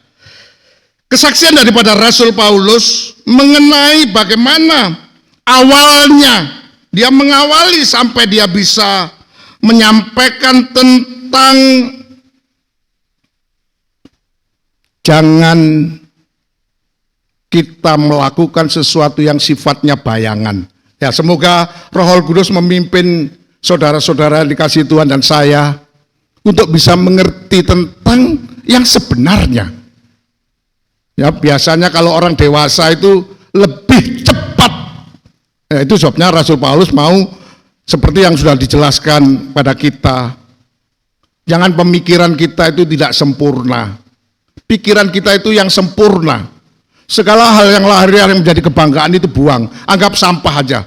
Kesaksian daripada Rasul Paulus mengenai bagaimana awalnya dia mengawali sampai dia bisa menyampaikan tentang jangan kita melakukan sesuatu yang sifatnya bayangan. Ya, semoga Roh Kudus memimpin saudara-saudara dikasih Tuhan dan saya untuk bisa mengerti tentang yang sebenarnya. Ya, biasanya kalau orang dewasa itu lebih cepat. Ya, itu sebabnya Rasul Paulus mau seperti yang sudah dijelaskan pada kita. Jangan pemikiran kita itu tidak sempurna. Pikiran kita itu yang sempurna. Segala hal yang lahiriah yang menjadi kebanggaan itu buang, anggap sampah aja.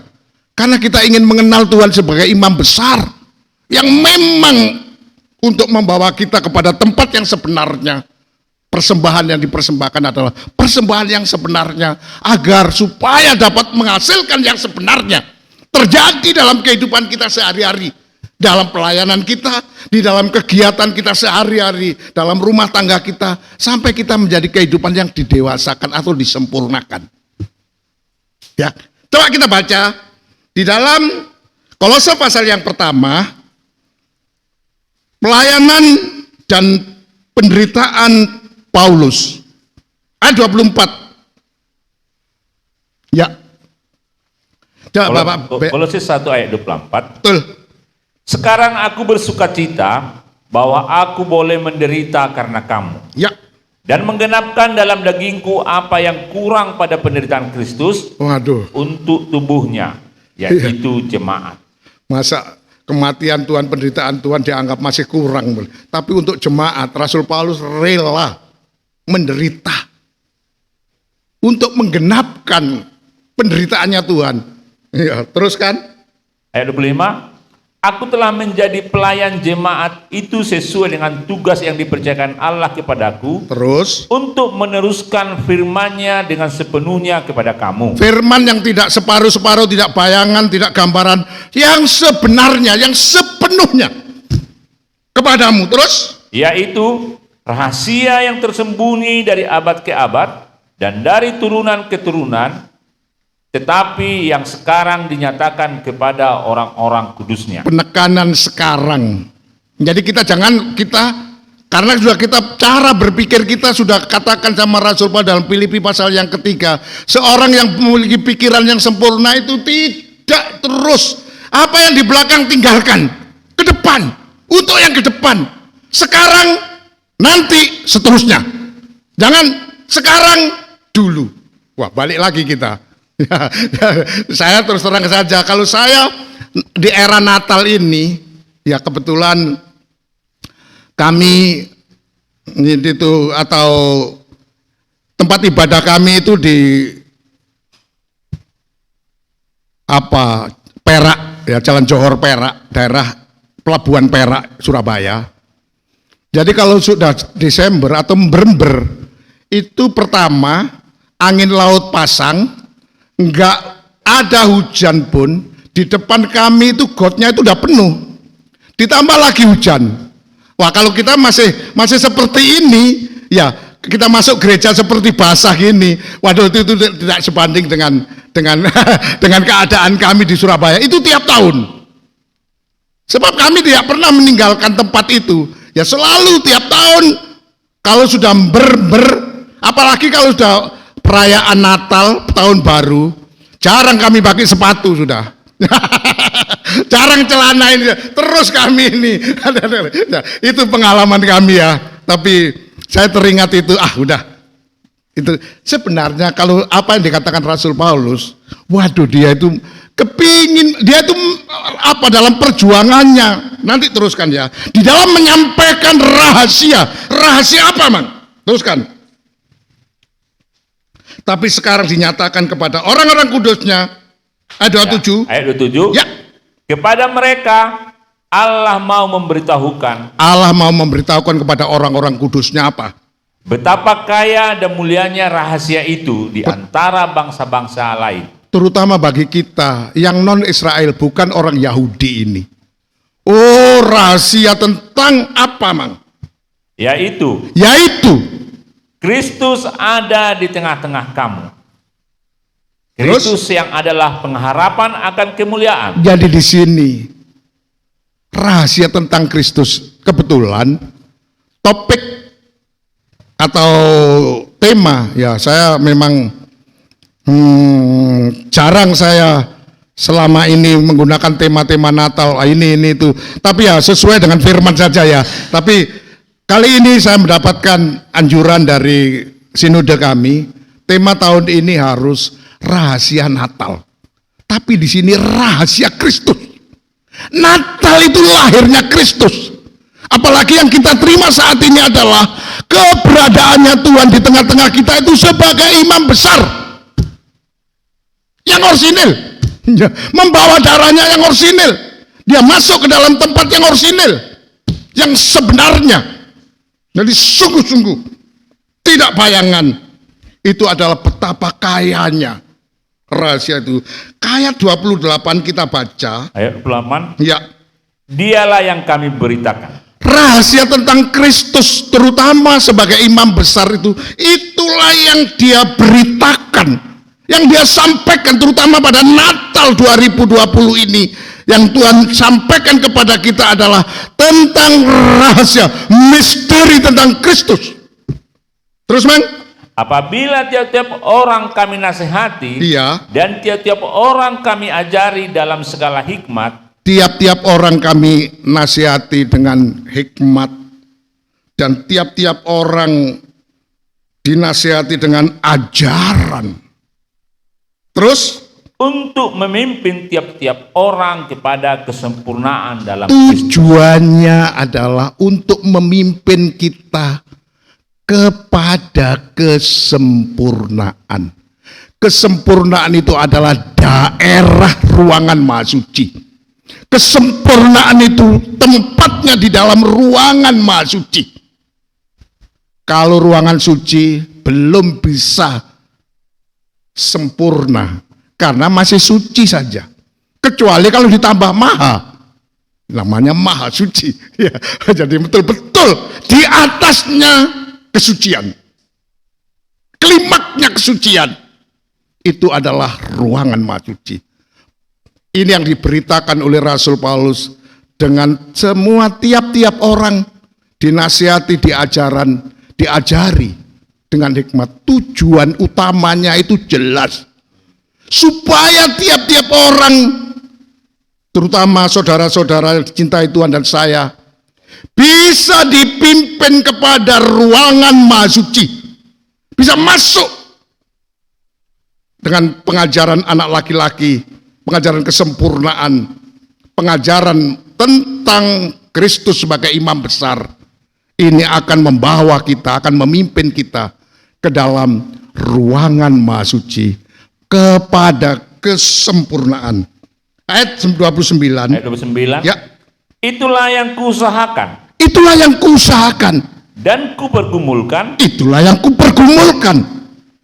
Karena kita ingin mengenal Tuhan sebagai imam besar yang memang untuk membawa kita kepada tempat yang sebenarnya. Persembahan yang dipersembahkan adalah persembahan yang sebenarnya, agar supaya dapat menghasilkan yang sebenarnya terjadi dalam kehidupan kita sehari-hari, dalam pelayanan kita, di dalam kegiatan kita sehari-hari, dalam rumah tangga kita, sampai kita menjadi kehidupan yang didewasakan atau disempurnakan. Ya, coba kita baca di dalam Kolose pasal yang pertama, pelayanan dan penderitaan Paulus, ayat 24. Ya. Kolose 1 ayat 24. Betul. Sekarang aku bersukacita bahwa aku boleh menderita karena kamu, Ya, dan menggenapkan dalam dagingku apa yang kurang pada penderitaan Kristus waduh, untuk tubuhnya, yaitu jemaat. masa kematian Tuhan, penderitaan Tuhan dianggap masih kurang. Tapi untuk jemaat, Rasul Paulus rela menderita untuk menggenapkan penderitaannya Tuhan. Ya, terus kan? Ayat 25, aku telah menjadi pelayan jemaat itu sesuai dengan tugas yang dipercayakan Allah kepadaku, Terus, untuk meneruskan firman-Nya dengan sepenuhnya kepada kamu. firman yang tidak separuh-separuh, tidak bayangan, tidak gambaran, yang sebenarnya, yang sepenuhnya kepadamu. Terus, Yaitu rahasia yang tersembunyi dari abad ke abad dan dari turunan ke turunan, tetapi yang sekarang dinyatakan kepada orang-orang kudusnya. penekanan sekarang. Jadi karena sudah cara berpikir kita sudah katakan sama Rasul Paulus dalam Filipi pasal yang ketiga, seorang yang memiliki pikiran yang sempurna itu tidak terus apa yang di belakang tinggalkan, ke depan, untuk yang ke depan, sekarang, nanti, seterusnya. Jangan sekarang, dulu. Wah, balik lagi kita. Saya terus terang saja, kalau saya di era Natal ini, ya kebetulan kami itu atau tempat ibadah kami itu di Perak, ya, Jalan Johor Perak, daerah Pelabuhan Perak, Surabaya. Jadi kalau sudah Desember atau November itu pertama angin laut pasang, enggak ada hujan pun, di depan kami itu gotnya itu udah penuh, ditambah lagi hujan. Wah, kalau kita masih seperti ini, ya kita masuk gereja seperti basah gini, waduh, itu tidak sebanding dengan dengan keadaan kami di Surabaya itu tiap tahun. Sebab kami tidak pernah meninggalkan tempat itu, ya selalu tiap tahun kalau sudah apalagi kalau sudah perayaan Natal, tahun baru, jarang kami pakai sepatu sudah. Jarang celana ini, terus kami ini. Itu pengalaman kami ya. Tapi saya teringat itu, udah. Itu sebenarnya kalau apa yang dikatakan Rasul Paulus, waduh, dia itu kepingin, dia itu apa dalam perjuangannya. Nanti teruskan ya. Di dalam menyampaikan rahasia apa, Mang? Teruskan. Tapi sekarang dinyatakan kepada orang-orang kudusnya, ayat 27. Ayat 27. Ya. Kepada mereka Allah mau memberitahukan kepada orang-orang kudusnya apa? betapa kaya dan mulianya rahasia itu di antara bangsa-bangsa lain. Terutama bagi kita yang non-Israel, bukan orang Yahudi ini. Oh, rahasia tentang apa, Mang? Yaitu Kristus ada di tengah-tengah kamu. Kristus yang adalah pengharapan akan kemuliaan. Jadi di sini rahasia tentang Kristus. Kebetulan topik atau tema, ya saya memang jarang saya selama ini menggunakan tema-tema Natal ini itu. Tapi ya sesuai dengan firman saja ya. Tapi kali ini saya mendapatkan anjuran dari sinode kami, tema tahun ini harus rahasia Natal. Tapi di sini rahasia Kristus. Natal itu lahirnya Kristus. Apalagi yang kita terima saat ini adalah keberadaannya Tuhan di tengah-tengah kita itu sebagai imam besar yang orsinil, membawa darahnya yang orsinil. Dia masuk ke dalam tempat yang orsinil, yang sebenarnya. Jadi sungguh-sungguh tidak bayangan. Itu adalah betapa kayanya rahasia itu. Ayat 28 kita baca. Ayat 28. Ya. Dialah yang kami beritakan. Rahasia tentang Kristus, terutama sebagai imam besar itu, itulah yang dia beritakan, yang dia sampaikan terutama pada Natal 2020 ini. Yang Tuhan sampaikan kepada kita adalah tentang rahasia, misteri tentang Kristus. Terus, Mang? Apabila tiap-tiap orang kami nasihati, Iya. dan tiap-tiap orang kami ajari dalam segala hikmat, tiap-tiap orang kami nasihati dengan hikmat, dan tiap-tiap orang dinasihati dengan ajaran. Terus untuk memimpin tiap-tiap orang kepada kesempurnaan dalam Kristus. tujuannya adalah untuk memimpin kita kepada kesempurnaan. Kesempurnaan itu adalah daerah ruangan Maha Suci. Kesempurnaan itu tempatnya di dalam ruangan Maha Suci. Kalau ruangan suci belum bisa sempurna karena masih suci saja. Kecuali kalau ditambah maha, namanya maha suci. Ya, jadi betul-betul di atasnya kesucian. Klimaknya kesucian itu adalah ruangan maha suci. Ini yang diberitakan oleh Rasul Paulus dengan semua tiap-tiap orang dinasihati, diajari dengan hikmat. Tujuan utamanya itu jelas. Supaya tiap-tiap orang, terutama saudara-saudara yang dicintai Tuhan dan saya, bisa dipimpin kepada ruangan Maha Suci. Bisa masuk dengan pengajaran anak laki-laki, pengajaran kesempurnaan, pengajaran tentang Kristus sebagai imam besar. Ini akan membawa kita, akan memimpin kita ke dalam ruangan Maha Suci, kepada kesempurnaan. Ayat 29. Ayat 29. Ya. Itulah yang kuusahakan Itulah yang kuusahakan. dan kupergumulkan Itulah yang kupergumulkan.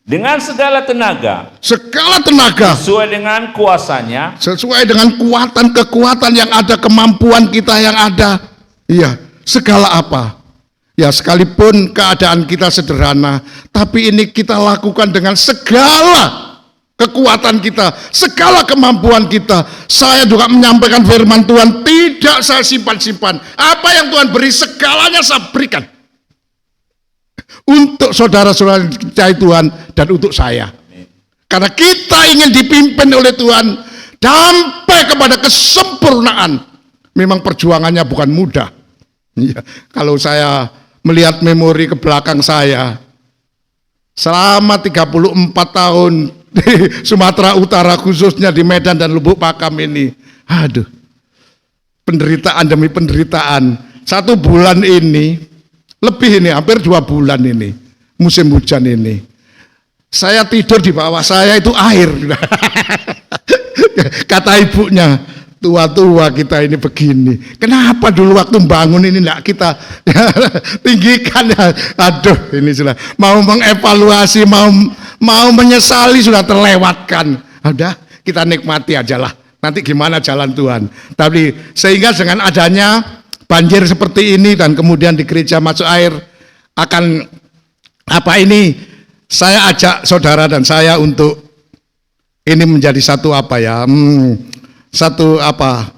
dengan segala tenaga Segala tenaga. sesuai dengan kuasanya, Sesuai dengan kekuatan yang ada, kemampuan kita yang ada. Iya, segala apa. Ya, sekalipun keadaan kita sederhana, tapi ini kita lakukan dengan segala kekuatan kita, segala kemampuan kita. Saya juga menyampaikan firman Tuhan, tidak saya simpan-simpan. Apa yang Tuhan beri, segalanya saya berikan. Untuk saudara-saudara yang dicintai Tuhan dan untuk saya. Karena kita ingin dipimpin oleh Tuhan sampai kepada kesempurnaan. Memang perjuangannya bukan mudah. Ya, kalau saya melihat memori ke belakang saya, selama 34 tahun di Sumatera Utara, khususnya di Medan dan Lubuk Pakam ini, aduh, penderitaan demi penderitaan. 1 bulan ini, lebih ini, hampir 2 bulan ini, musim hujan ini, saya tidur di bawah saya itu air. Kata ibunya, tua-tua kita ini begini. Kenapa dulu waktu bangun ini enggak kita tinggikan ya? Aduh, ini sudah mau mengevaluasi, mau menyesali sudah terlewatkan. Udah, kita nikmati aja lah. Nanti gimana jalan Tuhan. Tapi sehingga dengan adanya banjir seperti ini dan kemudian di gereja masuk air akan apa ini? Saya ajak saudara dan saya untuk ini menjadi satu apa ya? Satu apa,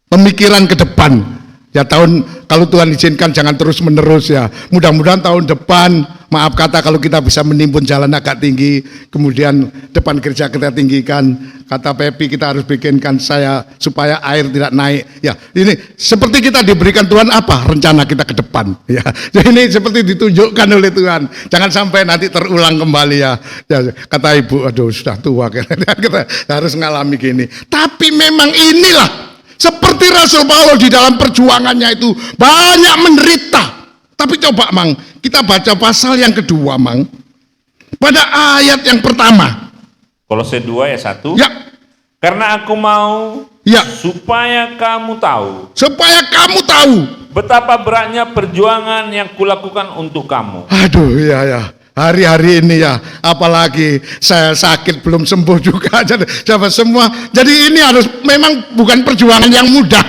pemikiran ke depan ya. Kalau Tuhan izinkan jangan terus menerus ya, mudah-mudahan tahun depan, maaf kata kalau kita bisa menimbun jalan agak tinggi, kemudian depan gereja kita tinggikan, kata Pepi kita harus bikinkan saya supaya air tidak naik ya. Ini seperti kita diberikan Tuhan apa rencana kita ke depan ya. Jadi ini seperti ditunjukkan oleh Tuhan, jangan sampai nanti terulang kembali ya. Kata ibu, aduh sudah tua kita harus ngalami gini. Tapi memang inilah seperti Rasul Paulus di dalam perjuangannya itu banyak menderita. Tapi coba Mang, kita baca pasal yang kedua Mang, pada ayat yang pertama. Kolose 2 ayat 1. Ya. Karena aku mau Ya. supaya kamu tahu Supaya kamu tahu betapa beratnya perjuangan yang kulakukan untuk kamu. Aduh, ya. Hari-hari ini ya, apalagi saya sakit belum sembuh juga. Jadi semua. Jadi ini harus memang bukan perjuangan yang mudah,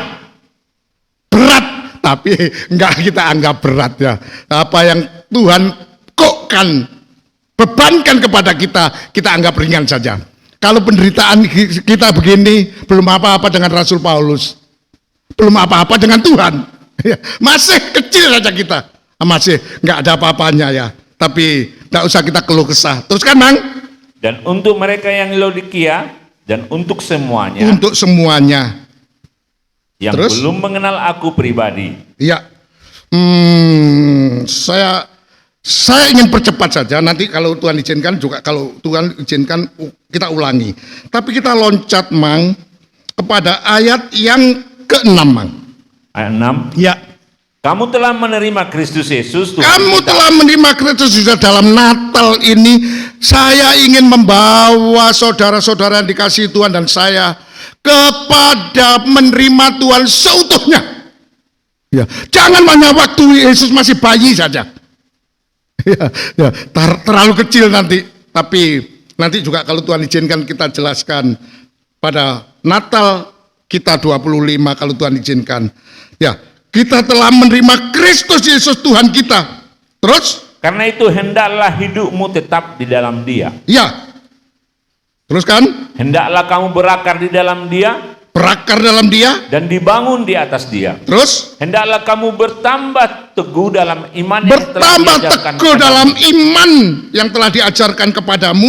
berat, tapi enggak kita anggap berat ya. Apa yang Tuhan kokkan, bebankan kepada kita, kita anggap ringan saja. Kalau penderitaan kita begini, belum apa-apa dengan Rasul Paulus, belum apa-apa dengan Tuhan. Masih kecil saja kita, masih enggak ada apa-apanya ya. Tapi tidak usah kita keluh kesah. Teruskan Mang. Dan untuk mereka yang di Laodikia dan untuk semuanya. Untuk semuanya. yang Terus? belum mengenal aku pribadi. Ya, saya ingin percepat saja. Nanti kalau Tuhan izinkan juga, kalau Tuhan izinkan kita ulangi. Tapi kita loncat, Mang, kepada ayat yang ke-6, Mang. Ayat 6. Ya. Kamu telah menerima Kristus Yesus Tuhan Kamu kita. telah menerima Kristus Yesus dalam Natal ini. Saya ingin membawa saudara-saudara yang dikasihi Tuhan dan saya kepada menerima Tuhan seutuhnya. Ya, jangan hanya waktu Yesus masih bayi saja. Ya, terlalu kecil nanti. Tapi nanti juga kalau Tuhan izinkan kita jelaskan pada Natal kita 25 kalau Tuhan izinkan. Ya, kita telah menerima Kristus Yesus Tuhan kita. Terus? Karena itu hendaklah hidupmu tetap di dalam Dia. Ya. Terus kan? Hendaklah kamu berakar di dalam Dia Berakar dalam Dia dan dibangun di atas Dia. Terus? Hendaklah kamu bertambah teguh dalam iman yang telah Bertambah diajarkan teguh kepadamu. dalam iman yang telah diajarkan kepadamu.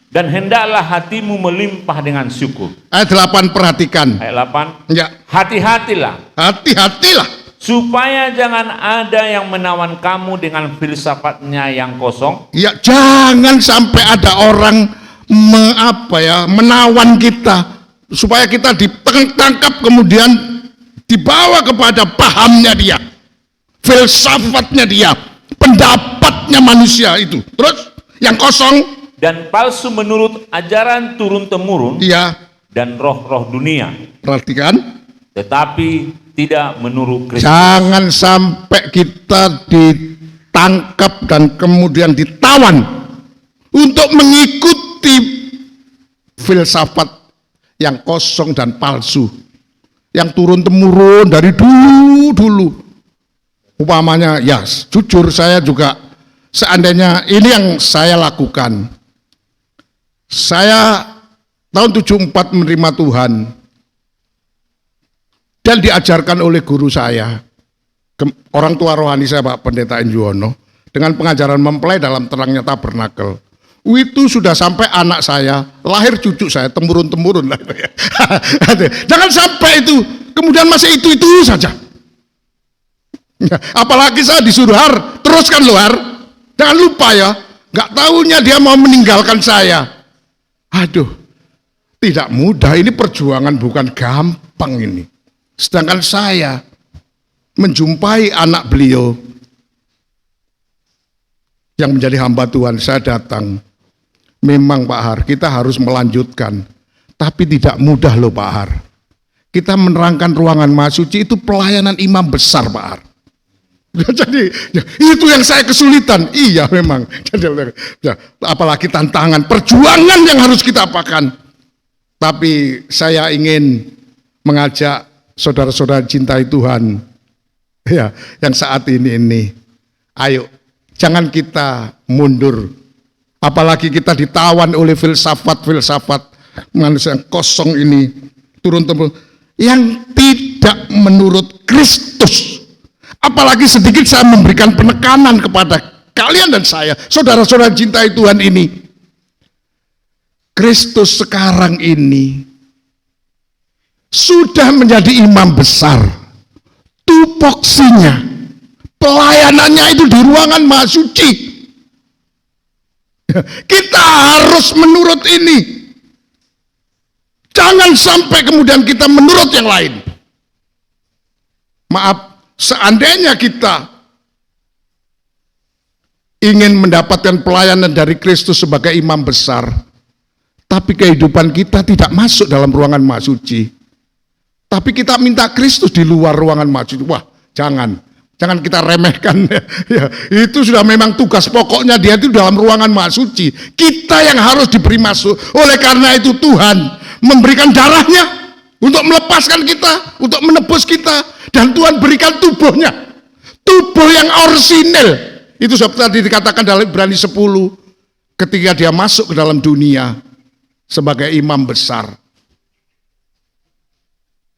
Dan hendaklah hatimu melimpah dengan syukur. Ayat 8 perhatikan. Ayat 8. Ya. Hati-hatilah Hati-hatilah. supaya jangan ada yang menawan kamu dengan filsafatnya yang kosong. Ya, jangan sampai ada orang menawan kita supaya kita ditangkap kemudian dibawa kepada pahamnya dia, filsafatnya dia, pendapatnya manusia itu. Terus yang kosong, Dan palsu menurut ajaran turun-temurun dia dan roh-roh dunia. perhatikan, Tetapi tidak menurut Kristus. jangan sampai kita ditangkap dan kemudian ditawan untuk mengikuti filsafat yang kosong dan palsu, yang turun-temurun dari dulu. Umpamanya, ya jujur saya juga, seandainya ini yang saya lakukan. Saya tahun 74 menerima Tuhan dan diajarkan oleh guru saya, orang tua rohani saya, Pak Pendeta Enjuwono, dengan pengajaran mempelai dalam terangnya tabernakel. Itu sudah sampai anak saya, lahir cucu saya, temurun-temurun lah itu ya. Jangan sampai itu, kemudian masih itu saja. Ya, apalagi saya disuruh teruskan luar. Jangan lupa ya, nggak tahunya dia mau meninggalkan saya. Aduh, tidak mudah, ini perjuangan bukan gampang ini. Sedangkan saya menjumpai anak beliau yang menjadi hamba Tuhan, saya datang. Memang Pak Har, kita harus melanjutkan. Tapi tidak mudah loh Pak Har. Kita menerangkan ruangan Maha Suci itu pelayanan imam besar Pak Har. Jadi ya, itu yang saya kesulitan. Iya memang. Jadi, ya, apalagi tantangan, perjuangan yang harus kita apakan. Tapi saya ingin mengajak saudara-saudara cintai Tuhan, ya, yang saat ini, ayo jangan kita mundur. Apalagi kita ditawan oleh filsafat manusia yang kosong ini, turun-temurun, yang tidak menurut Kristus. Apalagi sedikit saya memberikan penekanan kepada kalian dan saya, saudara-saudara cintai Tuhan ini. Kristus sekarang ini sudah menjadi imam besar. Tupoksinya, pelayanannya itu di ruangan Maha Suci. Kita harus menurut ini. Jangan sampai kemudian kita menurut yang lain. Maaf, seandainya kita ingin mendapatkan pelayanan dari Kristus sebagai imam besar, tapi kehidupan kita tidak masuk dalam ruangan Maha Suci, tapi kita minta Kristus di luar ruangan Maha Suci, wah jangan kita remehkan. Ya, itu sudah memang tugas pokoknya dia itu dalam ruangan Maha Suci. Kita yang harus diberi masuk. Oleh karena itu Tuhan memberikan darahnya untuk melepaskan kita, untuk menebus kita. Dan Tuhan berikan tubuhnya, tubuh yang orisinil. Itu seperti tadi dikatakan dalam Ibrani 10, ketika dia masuk ke dalam dunia sebagai imam besar,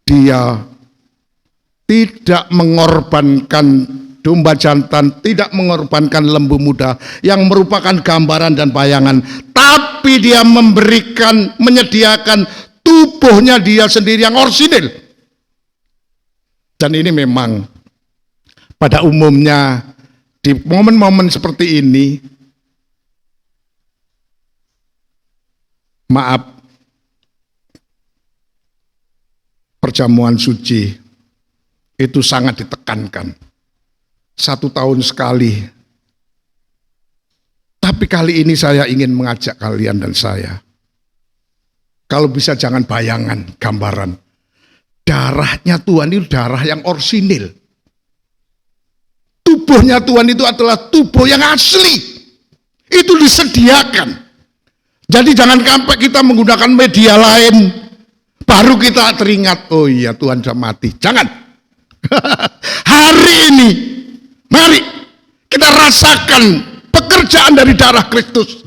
dia tidak mengorbankan domba jantan, tidak mengorbankan lembu muda yang merupakan gambaran dan bayangan, tapi dia menyediakan tubuhnya dia sendiri yang orisinil. Dan ini memang pada umumnya di momen-momen seperti ini, maaf, perjamuan suci itu sangat ditekankan. 1 tahun sekali. Tapi kali ini saya ingin mengajak kalian dan saya, kalau bisa jangan bayangan, gambaran. Darahnya Tuhan itu darah yang orsinil. Tubuhnya Tuhan itu adalah tubuh yang asli. Itu disediakan. Jadi jangan sampai kita menggunakan media lain, baru kita teringat, oh iya Tuhan sudah mati. Jangan. Hari ini, mari kita rasakan pekerjaan dari darah Kristus.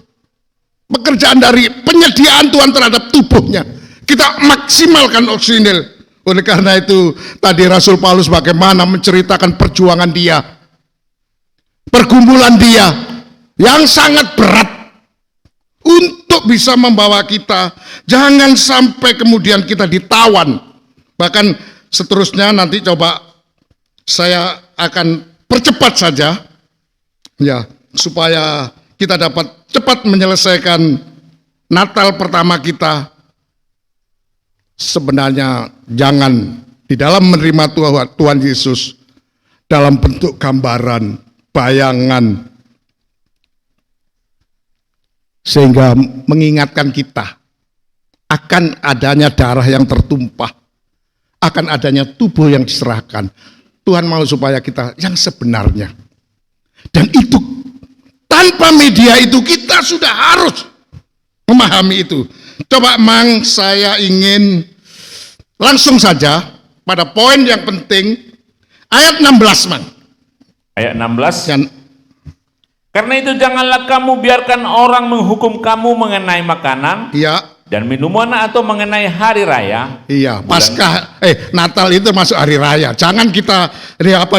Pekerjaan dari penyediaan Tuhan terhadap tubuhnya. Kita maksimalkan orsinil. Oleh karena itu, tadi Rasul Paulus bagaimana menceritakan perjuangan dia, pergumulan dia yang sangat berat untuk bisa membawa kita. Jangan sampai kemudian kita ditawan. Bahkan seterusnya nanti coba saya akan percepat saja, ya, supaya kita dapat cepat menyelesaikan Natal pertama kita. Sebenarnya jangan di dalam menerima Tuhan Yesus dalam bentuk gambaran, bayangan, sehingga mengingatkan kita akan adanya darah yang tertumpah, akan adanya tubuh yang diserahkan. Tuhan mau supaya kita yang sebenarnya. Dan itu tanpa media itu kita sudah harus memahami itu. Coba Mang, saya ingin langsung saja pada poin yang penting, ayat 16 Mang. Ayat 16. Dan, karena itu janganlah kamu biarkan orang menghukum kamu mengenai makanan iya, dan minuman atau mengenai hari raya. iya, Paskah, Natal itu masuk hari raya. Jangan kita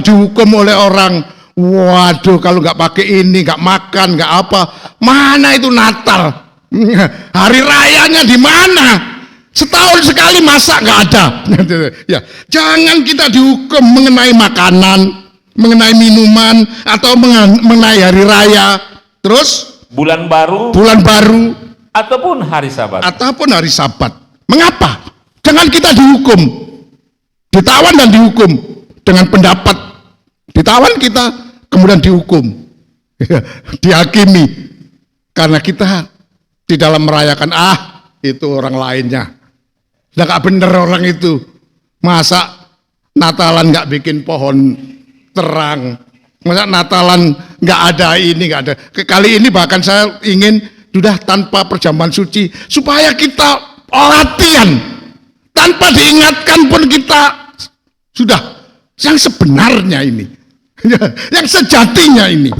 dihukum oleh orang. Waduh, kalau nggak pakai ini, nggak makan, nggak apa. Mana itu Natal? Hari rayanya di mana? Setahun sekali masa nggak ada. Ya, jangan kita dihukum mengenai makanan, mengenai minuman, atau mengenai hari raya. Terus Bulan baru ataupun hari Sabat. Mengapa? Jangan kita dihukum, ditawan dan dihukum dengan pendapat. Ditawan kita, kemudian dihukum, dihakimi, karena kita di dalam merayakan, itu orang lainnya. Udah gak bener orang itu. Masa Natalan gak bikin pohon terang? Masa Natalan gak ada ini, gak ada. Kali ini bahkan saya ingin sudah tanpa perjamuan suci, supaya kita latihan. Tanpa diingatkan pun kita sudah yang sebenarnya ini. Yang sejatinya ini.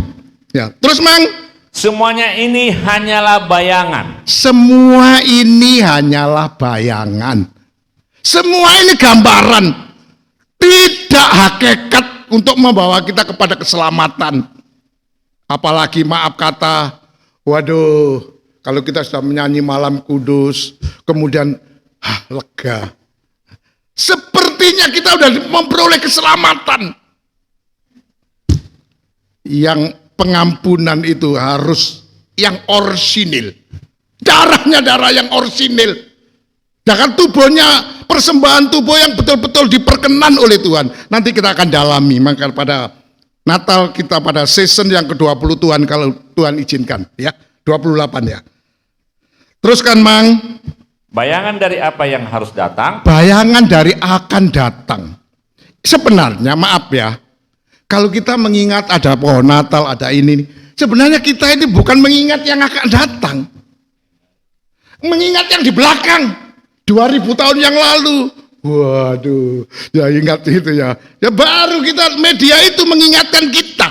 Ya, terus Mang. Semuanya ini hanyalah bayangan. Semua ini hanyalah bayangan. Semua ini gambaran. Tidak hakikat untuk membawa kita kepada keselamatan. Apalagi maaf kata, waduh, kalau kita sudah menyanyi malam kudus, kemudian lega. Sepertinya kita sudah memperoleh keselamatan. Yang pengampunan itu harus yang orsinil. Darahnya darah yang orsinil. Jangan tubuhnya, persembahan tubuh yang betul-betul diperkenan oleh Tuhan. Nanti kita akan dalami. Maka pada Natal kita pada season yang ke-20 Tuhan, kalau Tuhan izinkan. Ya, 28 ya. Teruskan Mang. Bayangan dari apa yang harus datang? Bayangan dari akan datang. Sebenarnya maaf ya, kalau kita mengingat ada pohon Natal, ada ini, sebenarnya kita ini bukan mengingat yang akan datang. Mengingat yang di belakang, 2000 tahun yang lalu. Waduh, ya ingat itu ya. Ya baru kita, media itu mengingatkan kita.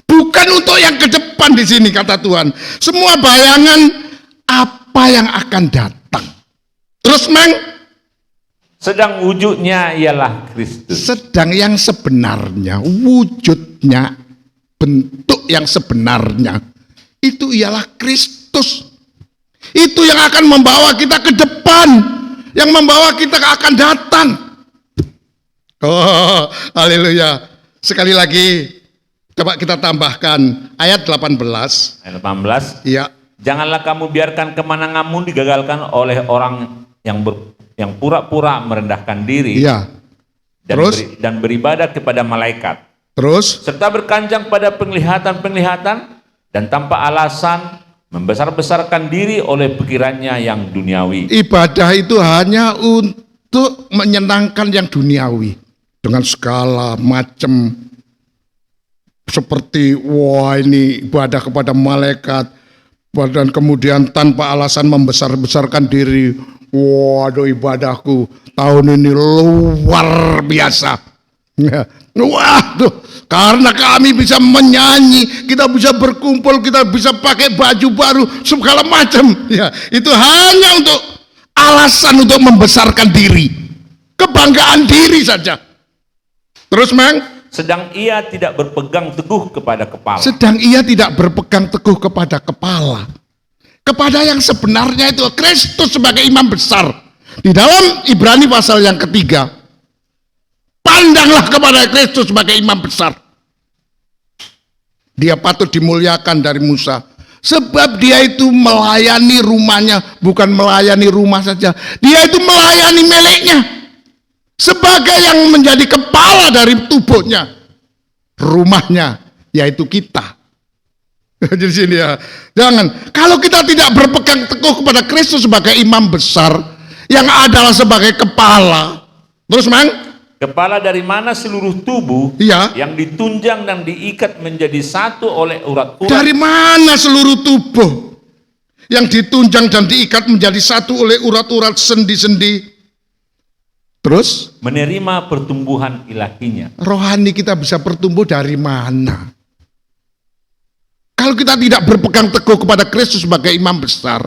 Bukan untuk yang ke depan di sini kata Tuhan. Semua bayangan apa yang akan datang. Terus Mang. Sedang wujudnya ialah Kristus. Sedang yang sebenarnya, wujudnya, bentuk yang sebenarnya, itu ialah Kristus. Itu yang akan membawa kita ke depan, yang membawa kita akan datang. Oh, haleluya. Sekali lagi, coba kita tambahkan ayat 18. Ayat 18. Iya. Janganlah kamu biarkan kemenanganmu digagalkan oleh orang yang pura-pura merendahkan diri Iya. Terus? dan beribadah kepada malaikat. Terus? Serta berkanjang pada penglihatan-penglihatan dan tanpa alasan membesar-besarkan diri oleh pikirannya yang duniawi. Ibadah itu hanya untuk menyenangkan yang duniawi. Dengan segala macam seperti wah ini ibadah kepada malaikat, dan kemudian tanpa alasan membesar-besarkan diri. Waduh, ibadahku tahun ini luar biasa. Waduh, karena kami bisa menyanyi, kita bisa berkumpul, kita bisa pakai baju baru, segala macam. Ya, itu hanya untuk alasan untuk membesarkan diri, kebanggaan diri saja. Terus, Mang? Sedang ia tidak berpegang teguh kepada kepala. Sedang ia tidak berpegang teguh kepada kepala. Kepada yang sebenarnya itu Kristus sebagai imam besar. Di dalam Ibrani pasal yang ketiga, pandanglah kepada Kristus sebagai imam besar. Dia patut dimuliakan dari Musa. Sebab dia itu melayani rumahnya, bukan melayani rumah saja. Dia itu melayani miliknya. Sebagai yang menjadi kepala dari tubuhnya, rumahnya, yaitu kita. Jadi sini ya, jangan. Kalau kita tidak berpegang teguh kepada Kristus sebagai imam besar, yang adalah sebagai kepala, terus Mang? Kepala dari mana seluruh tubuh Iya. yang ditunjang dan diikat menjadi satu oleh urat-urat. Dari mana seluruh tubuh yang ditunjang dan diikat menjadi satu oleh urat-urat sendi-sendi? Terus? Menerima pertumbuhan ilahinya. Rohani kita bisa bertumbuh dari mana? Kalau kita tidak berpegang teguh kepada Kristus sebagai imam besar,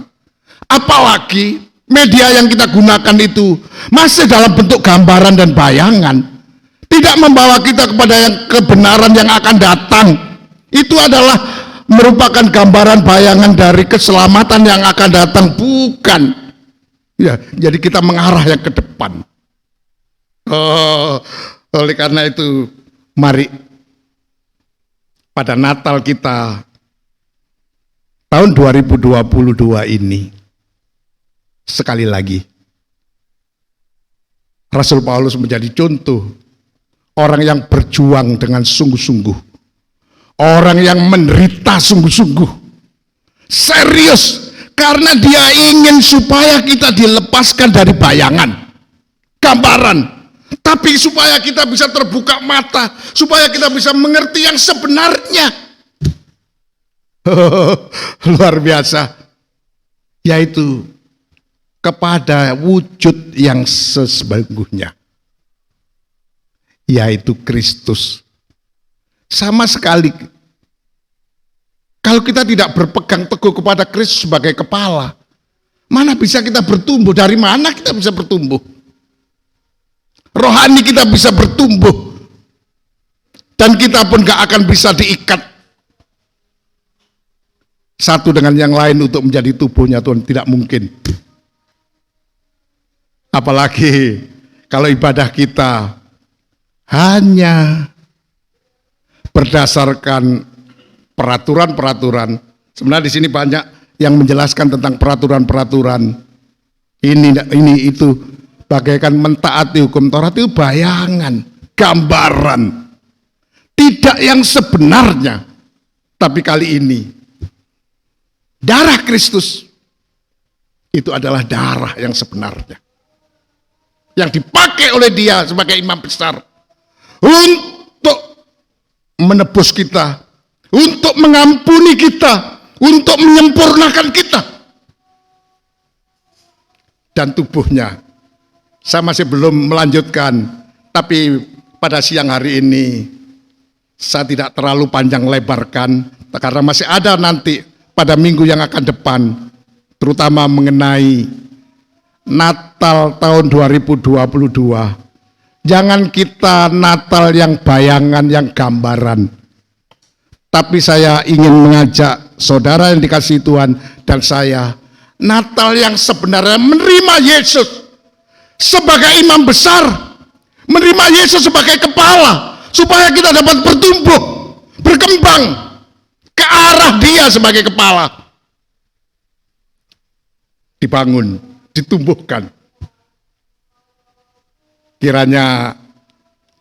apalagi media yang kita gunakan itu masih dalam bentuk gambaran dan bayangan, tidak membawa kita kepada yang kebenaran yang akan datang. Itu adalah merupakan gambaran bayangan dari keselamatan yang akan datang, bukan. Ya, jadi kita mengarah yang ke depan. Oh, oleh karena itu, mari pada Natal kita tahun 2022 ini, sekali lagi, Rasul Paulus menjadi contoh orang yang berjuang dengan sungguh-sungguh, orang yang menderita sungguh-sungguh, serius, karena dia ingin supaya kita dilepaskan dari bayangan, gambaran, tapi supaya kita bisa terbuka mata, supaya kita bisa mengerti yang sebenarnya. Luar biasa, yaitu kepada wujud yang sesungguhnya, yaitu Kristus. Sama sekali, kalau kita tidak berpegang teguh kepada Kristus sebagai kepala, mana bisa kita bertumbuh? Dari mana kita bisa bertumbuh? Rohani kita bisa bertumbuh, dan kita pun gak akan bisa diikat satu dengan yang lain untuk menjadi tubuhnya Tuhan, tidak mungkin. Apalagi kalau ibadah kita hanya berdasarkan peraturan-peraturan. Sebenarnya di sini banyak yang menjelaskan tentang peraturan-peraturan ini itu, bagaikan mentaati hukum Taurat itu bayangan, gambaran, tidak yang sebenarnya. Tapi kali ini darah Kristus itu adalah darah yang sebenarnya, yang dipakai oleh Dia sebagai imam besar untuk menebus kita, untuk mengampuni kita, untuk menyempurnakan kita. Dan tubuhnya, saya masih belum melanjutkan, tapi pada siang hari ini saya tidak terlalu panjang lebarkan, karena masih ada nanti pada minggu yang akan depan, terutama mengenai Natal tahun 2022. Jangan kita Natal yang bayangan, yang gambaran. Tapi saya ingin mengajak saudara yang dikasihi Tuhan dan saya, Natal yang sebenarnya menerima Yesus sebagai imam besar, menerima Yesus sebagai kepala, supaya kita dapat bertumbuh, berkembang ke arah Dia sebagai kepala. Dibangun, ditumbuhkan. Kiranya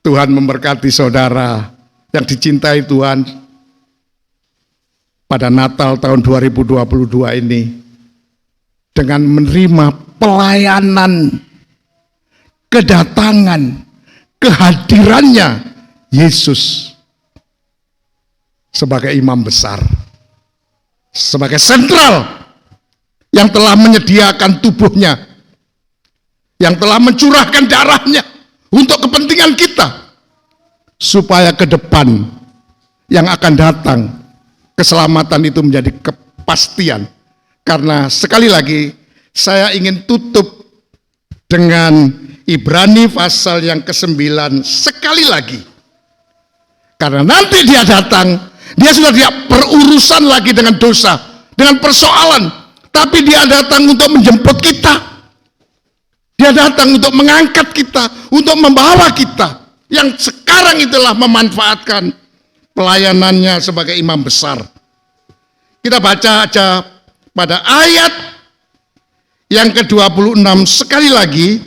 Tuhan memberkati saudara yang dicintai Tuhan pada Natal tahun 2022 ini dengan menerima pelayanan, kedatangan, kehadirannya Yesus sebagai imam besar, sebagai sentral yang telah menyediakan tubuhnya, yang telah mencurahkan darahnya untuk kepentingan kita, supaya ke depan yang akan datang keselamatan itu menjadi kepastian. Karena sekali lagi saya ingin tutup dengan Ibrani pasal yang ke-9 sekali lagi. Karena nanti Dia datang, Dia sudah tidak berurusan lagi dengan dosa, dengan persoalan, tapi Dia datang untuk menjemput kita. Dia datang untuk mengangkat kita, untuk membawa kita yang sekarang itulah memanfaatkan pelayanannya sebagai imam besar. Kita baca aja pada ayat yang ke-26 sekali lagi.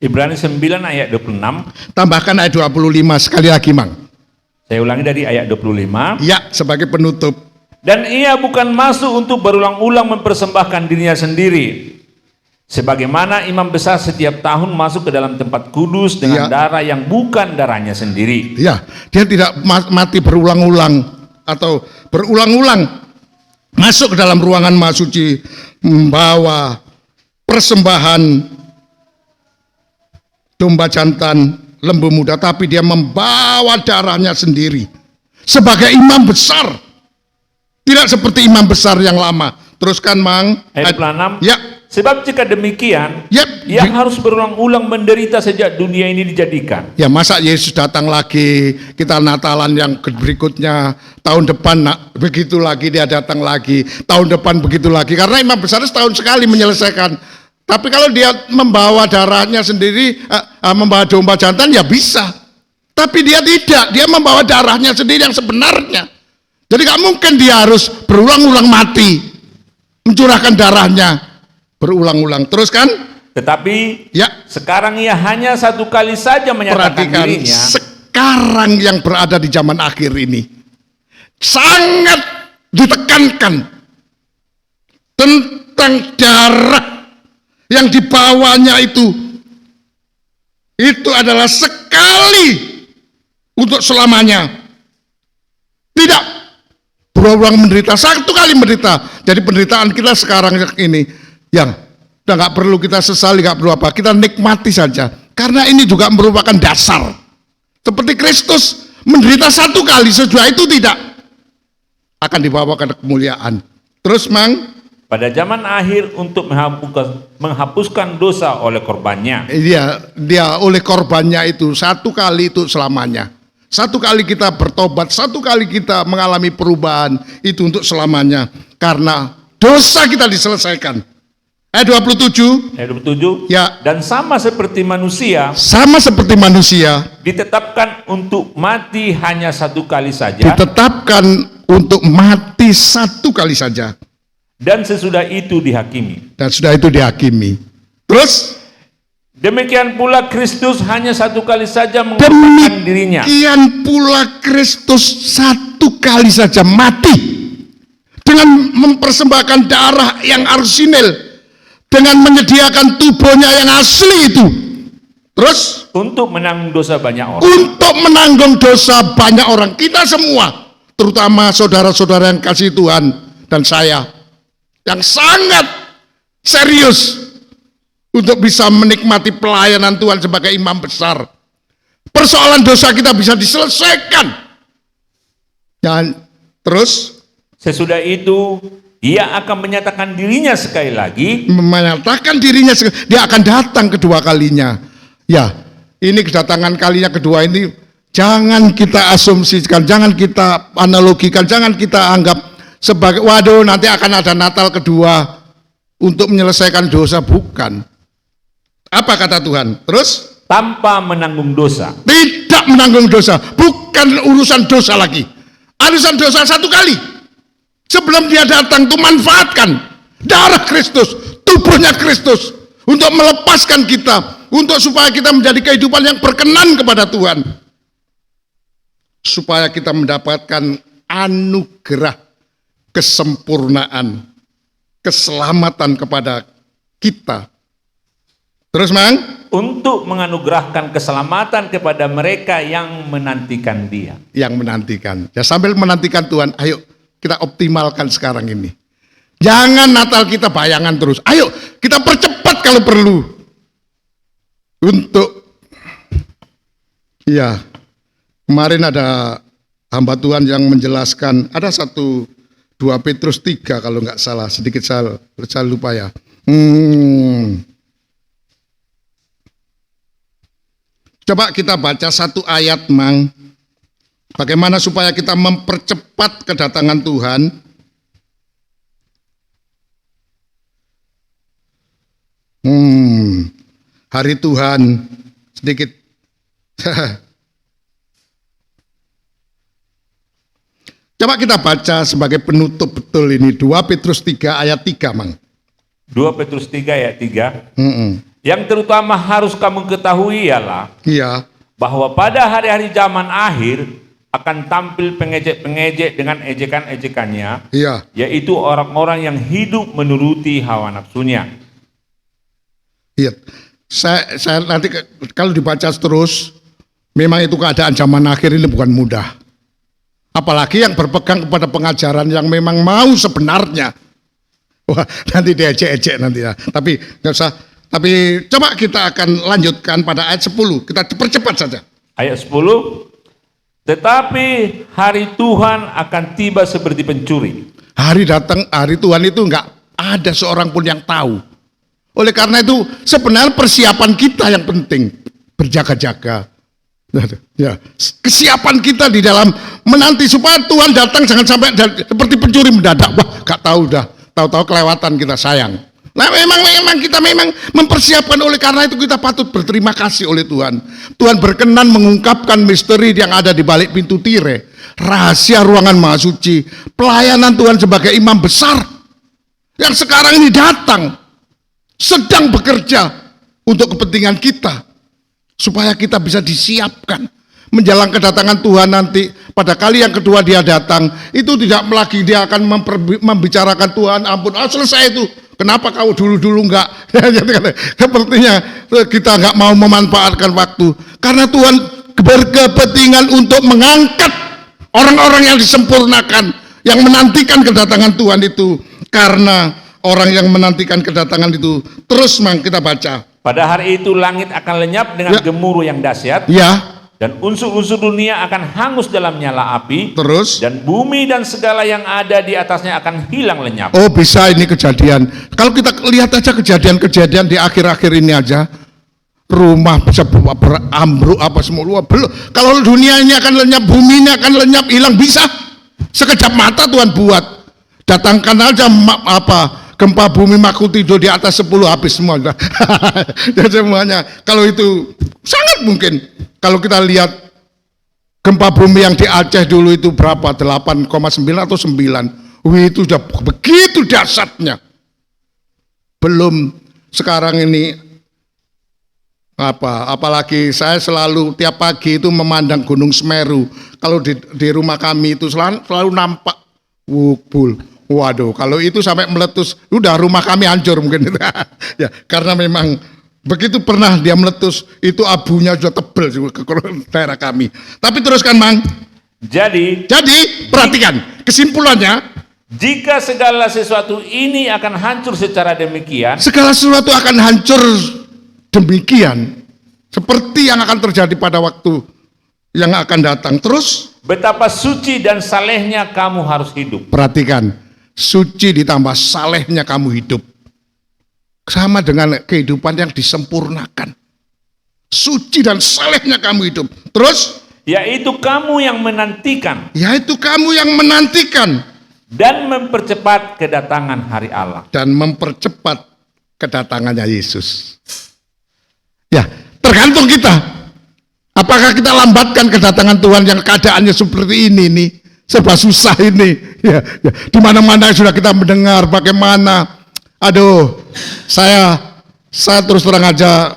Ibrani 9 ayat 26. Tambahkan ayat 25 sekali lagi, Mang. Saya ulangi dari ayat 25. Ya, sebagai penutup. Dan ia bukan masuk untuk berulang-ulang mempersembahkan dirinya sendiri, sebagaimana imam besar setiap tahun masuk ke dalam tempat kudus dengan darah yang bukan darahnya sendiri. Ya, Dia tidak mati berulang-ulang atau berulang-ulang masuk ke dalam ruangan maha suci membawa persembahan domba jantan, lembu muda, tapi Dia membawa darahnya sendiri sebagai imam besar. Tidak seperti imam besar yang lama. Teruskan, Mang. Ayat 26. Ya. Sebab jika demikian, ia harus berulang-ulang menderita sejak dunia ini dijadikan. Ya, masa Yesus datang lagi, kita Natalan yang berikutnya, tahun depan begitu lagi Dia datang lagi, tahun depan begitu lagi. Karena imam besar setahun sekali menyelesaikan. Tapi kalau Dia membawa darahnya sendiri, membawa domba jantan, ya bisa. Tapi Dia tidak, Dia membawa darahnya sendiri yang sebenarnya. Jadi gak mungkin Dia harus berulang-ulang mati, mencurahkan darahnya berulang-ulang. Terus kan? Tetapi ya, sekarang Ia hanya satu kali saja menyatakan dirinya. Sekarang yang berada di zaman akhir ini sangat ditekankan tentang darah yang dibawanya itu adalah sekali untuk selamanya. Tidak berulang menderita, satu kali menderita. Jadi penderitaan kita sekarang ini yang udah nggak perlu kita sesali, nggak perlu apa, kita nikmati saja. Karena ini juga merupakan dasar. Seperti Kristus menderita satu kali, sesudah itu tidak akan dibawa ke kemuliaan. Terus, Mang? Pada zaman akhir untuk menghapuskan dosa oleh korbannya. Dia oleh korbannya itu satu kali itu selamanya. Satu kali kita bertobat, satu kali kita mengalami perubahan, itu untuk selamanya. Karena dosa kita diselesaikan. Ayat 27. Ayat 27. Ya. Dan sama seperti manusia. Sama seperti manusia. Ditetapkan untuk mati hanya satu kali saja. Ditetapkan untuk mati satu kali saja. Dan sesudah itu dihakimi. Dan sudah itu dihakimi. Terus? Demikian pula Kristus hanya satu kali saja mengorbankan dirinya. Demikian pula Kristus satu kali saja mati dengan mempersembahkan darah yang arsinil, dengan menyediakan tubuhnya yang asli itu. Terus untuk menanggung dosa banyak orang. Untuk menanggung dosa banyak orang, kita semua, terutama saudara-saudara yang kasih Tuhan dan saya, yang sangat serius untuk bisa menikmati pelayanan Tuhan sebagai imam besar. Persoalan dosa kita bisa diselesaikan. Dan terus sesudah itu Dia akan menyatakan dirinya sekali lagi. Menyatakan dirinya, Dia akan datang kedua kalinya. Ya, ini kedatangan kalinya kedua ini jangan kita asumsikan, jangan kita analogikan, jangan kita anggap sebagai waduh nanti akan ada Natal kedua untuk menyelesaikan dosa, bukan. Apa kata Tuhan? Terus tanpa menanggung dosa. Tidak menanggung dosa, bukan urusan dosa lagi. Urusan dosa satu kali. Sebelum dia datang itu manfaatkan darah Kristus, tubuhnya Kristus untuk melepaskan kita, untuk supaya kita menjadi kehidupan yang berkenan kepada Tuhan. Supaya kita mendapatkan anugerah kesempurnaan, keselamatan kepada kita. Terus, Mang? Untuk menganugerahkan keselamatan kepada mereka yang menantikan Dia. Yang menantikan. Ya, sambil menantikan Tuhan, ayo kita optimalkan sekarang ini. Jangan Natal kita bayangan terus. Ayo kita percepat kalau perlu. Untuk, ya, kemarin ada hamba Tuhan yang menjelaskan, ada 2 Petrus 3 kalau nggak salah, sedikit saya lupa ya. Coba kita baca 1 ayat, Mang. Bagaimana supaya kita mempercepat kedatangan Tuhan. Hari Tuhan sedikit. Coba kita baca sebagai penutup betul ini 2 Petrus 3 ayat 3, Mang. 2 Petrus 3 ayat 3. Yang terutama harus kamu ketahui ialah Iya. bahwa pada hari-hari zaman akhir akan tampil pengejek-pengejek dengan ejekan-ejekannya, Iya. yaitu orang-orang yang hidup menuruti hawa nafsunya. Iya. Saya nanti kalau dibaca terus, memang itu keadaan zaman akhir ini bukan mudah. Apalagi yang berpegang kepada pengajaran yang memang mau sebenarnya. Wah, nanti diejek-ejek nanti ya. Tapi nggak usah. Tapi coba kita akan lanjutkan pada ayat 10. Kita percepat saja. Ayat 10. Tetapi hari Tuhan akan tiba seperti pencuri. Hari datang, hari Tuhan itu nggak ada seorang pun yang tahu. Oleh karena itu sebenarnya persiapan kita yang penting. Berjaga-jaga. Ya, kesiapan kita di dalam menanti supaya Tuhan datang jangan sampai seperti pencuri mendadak. Wah, nggak tahu dah. Tahu-tahu kelewatan, kita sayang. Nah, memang kita mempersiapkan, oleh karena itu kita patut berterima kasih oleh Tuhan. Tuhan berkenan mengungkapkan misteri yang ada di balik pintu tirai, rahasia ruangan maha suci, pelayanan Tuhan sebagai imam besar yang sekarang ini datang, sedang bekerja untuk kepentingan kita, supaya kita bisa disiapkan menjelang kedatangan Tuhan nanti. Pada kali yang kedua dia datang, itu tidak lagi dia akan membicarakan Tuhan, ampun, selesai itu. Kenapa kau dulu enggak? Sepertinya kita enggak mau memanfaatkan waktu. Karena Tuhan berkepentingan untuk mengangkat orang-orang yang disempurnakan, yang menantikan kedatangan Tuhan itu. Karena orang yang menantikan kedatangan itu, terus Mang kita baca. Pada hari itu langit akan lenyap dengan gemuruh yang dahsyat. Ya. Dan unsur-unsur dunia akan hangus dalam nyala api. Terus? Dan bumi dan segala yang ada di atasnya akan hilang lenyap. Oh, bisa ini kejadian. Kalau kita lihat aja kejadian-kejadian di akhir-akhir ini aja, rumah bisa berambruk apa semua. Belum. Kalau dunia ini akan lenyap, bumi ini akan lenyap, hilang, bisa. Sekejap mata Tuhan buat. Datangkan aja gempa bumi magnitudo di atas 10 habis semua. Dan semuanya. Kalau itu sangat mungkin. Kalau kita lihat gempa bumi yang di Aceh dulu itu berapa? 8,9 atau 9. Wih, itu sudah begitu dahsyatnya. Belum sekarang ini apalagi saya selalu tiap pagi itu memandang Gunung Semeru. Kalau di rumah kami itu selalu nampak wubul. Waduh, kalau itu sampai meletus, udah rumah kami hancur mungkin. Ya, karena memang begitu pernah dia meletus, itu abunya sudah tebal ke daerah kami. Tapi teruskan, Mang. Jadi perhatikan kesimpulannya. Jika segala sesuatu ini akan hancur secara demikian, segala sesuatu akan hancur demikian, seperti yang akan terjadi pada waktu yang akan datang. Terus, betapa suci dan salehnya kamu harus hidup. Perhatikan, suci ditambah salehnya kamu hidup. Sama dengan kehidupan yang disempurnakan. Suci dan salehnya kamu hidup. Terus? Yaitu kamu yang menantikan. Yaitu kamu yang menantikan. Dan mempercepat kedatangan hari Allah. Dan mempercepat kedatangannya Yesus. Ya, Tergantung kita. Apakah kita lambatkan kedatangan Tuhan yang keadaannya seperti ini nih, serba susah ini. Ya. Di mana-mana sudah kita mendengar bagaimana. Aduh, saya terus terang aja,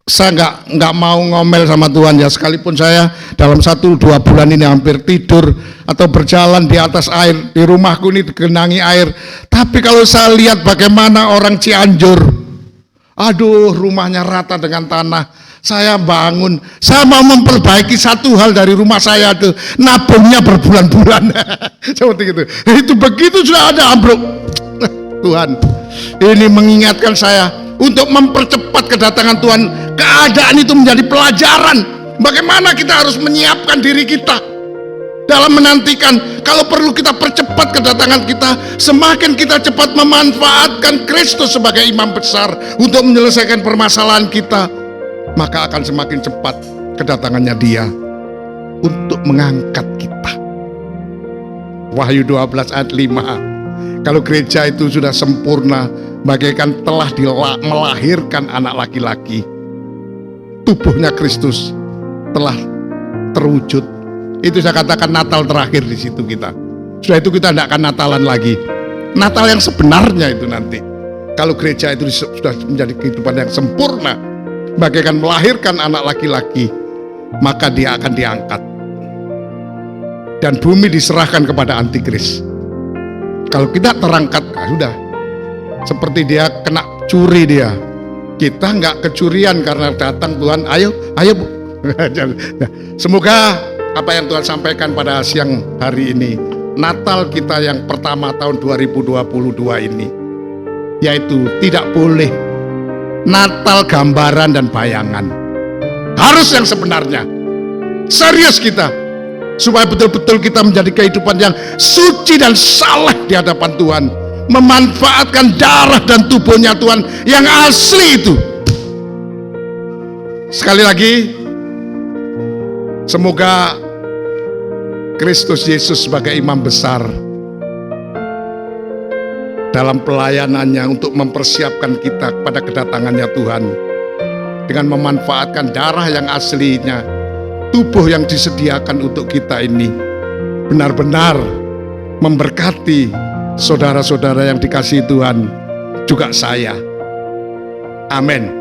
saya nggak mau ngomel sama Tuhan ya, sekalipun saya dalam 1-2 bulan ini hampir tidur atau berjalan di atas air, di rumahku ini digenangi air. Tapi kalau saya lihat bagaimana orang Cianjur, aduh rumahnya rata dengan tanah. Saya bangun, saya mau memperbaiki satu hal dari rumah saya tuh, nabungnya berbulan-bulan. Seperti itu. Itu begitu sudah ada ambruk. Tuhan, ini mengingatkan saya untuk mempercepat kedatangan Tuhan. Keadaan itu menjadi pelajaran bagaimana kita harus menyiapkan diri kita dalam menantikan. Kalau perlu kita percepat kedatangan kita, semakin kita cepat memanfaatkan Kristus sebagai imam besar untuk menyelesaikan permasalahan kita, maka akan semakin cepat kedatangannya Dia untuk mengangkat kita. Wahyu 12 ayat 5. Kalau gereja itu sudah sempurna, bagaikan telah melahirkan anak laki-laki, tubuhnya Kristus telah terwujud. Itu saya katakan Natal terakhir di situ kita. Sudah itu kita tidak akan Natalan lagi. Natal yang sebenarnya itu nanti. Kalau gereja itu sudah menjadi kehidupan yang sempurna, bagaikan melahirkan anak laki-laki, maka dia akan diangkat. Dan bumi diserahkan kepada antikris. Kalau kita terangkat, sudah. Seperti dia kena curi dia. Kita nggak kecurian karena datang Tuhan, ayo Bu. Semoga apa yang Tuhan sampaikan pada siang hari ini, Natal kita yang pertama tahun 2022 ini, yaitu tidak boleh Natal gambaran dan bayangan. Harus yang sebenarnya. Serius kita, supaya betul-betul kita menjadi kehidupan yang suci dan saleh di hadapan Tuhan, memanfaatkan darah dan tubuhnya Tuhan yang asli itu. Sekali lagi, semoga Kristus Yesus sebagai imam besar dalam pelayanannya untuk mempersiapkan kita pada kedatangannya Tuhan, dengan memanfaatkan darah yang aslinya, tubuh yang disediakan untuk kita ini, benar-benar memberkati saudara-saudara yang dikasihi Tuhan, juga saya. Amin.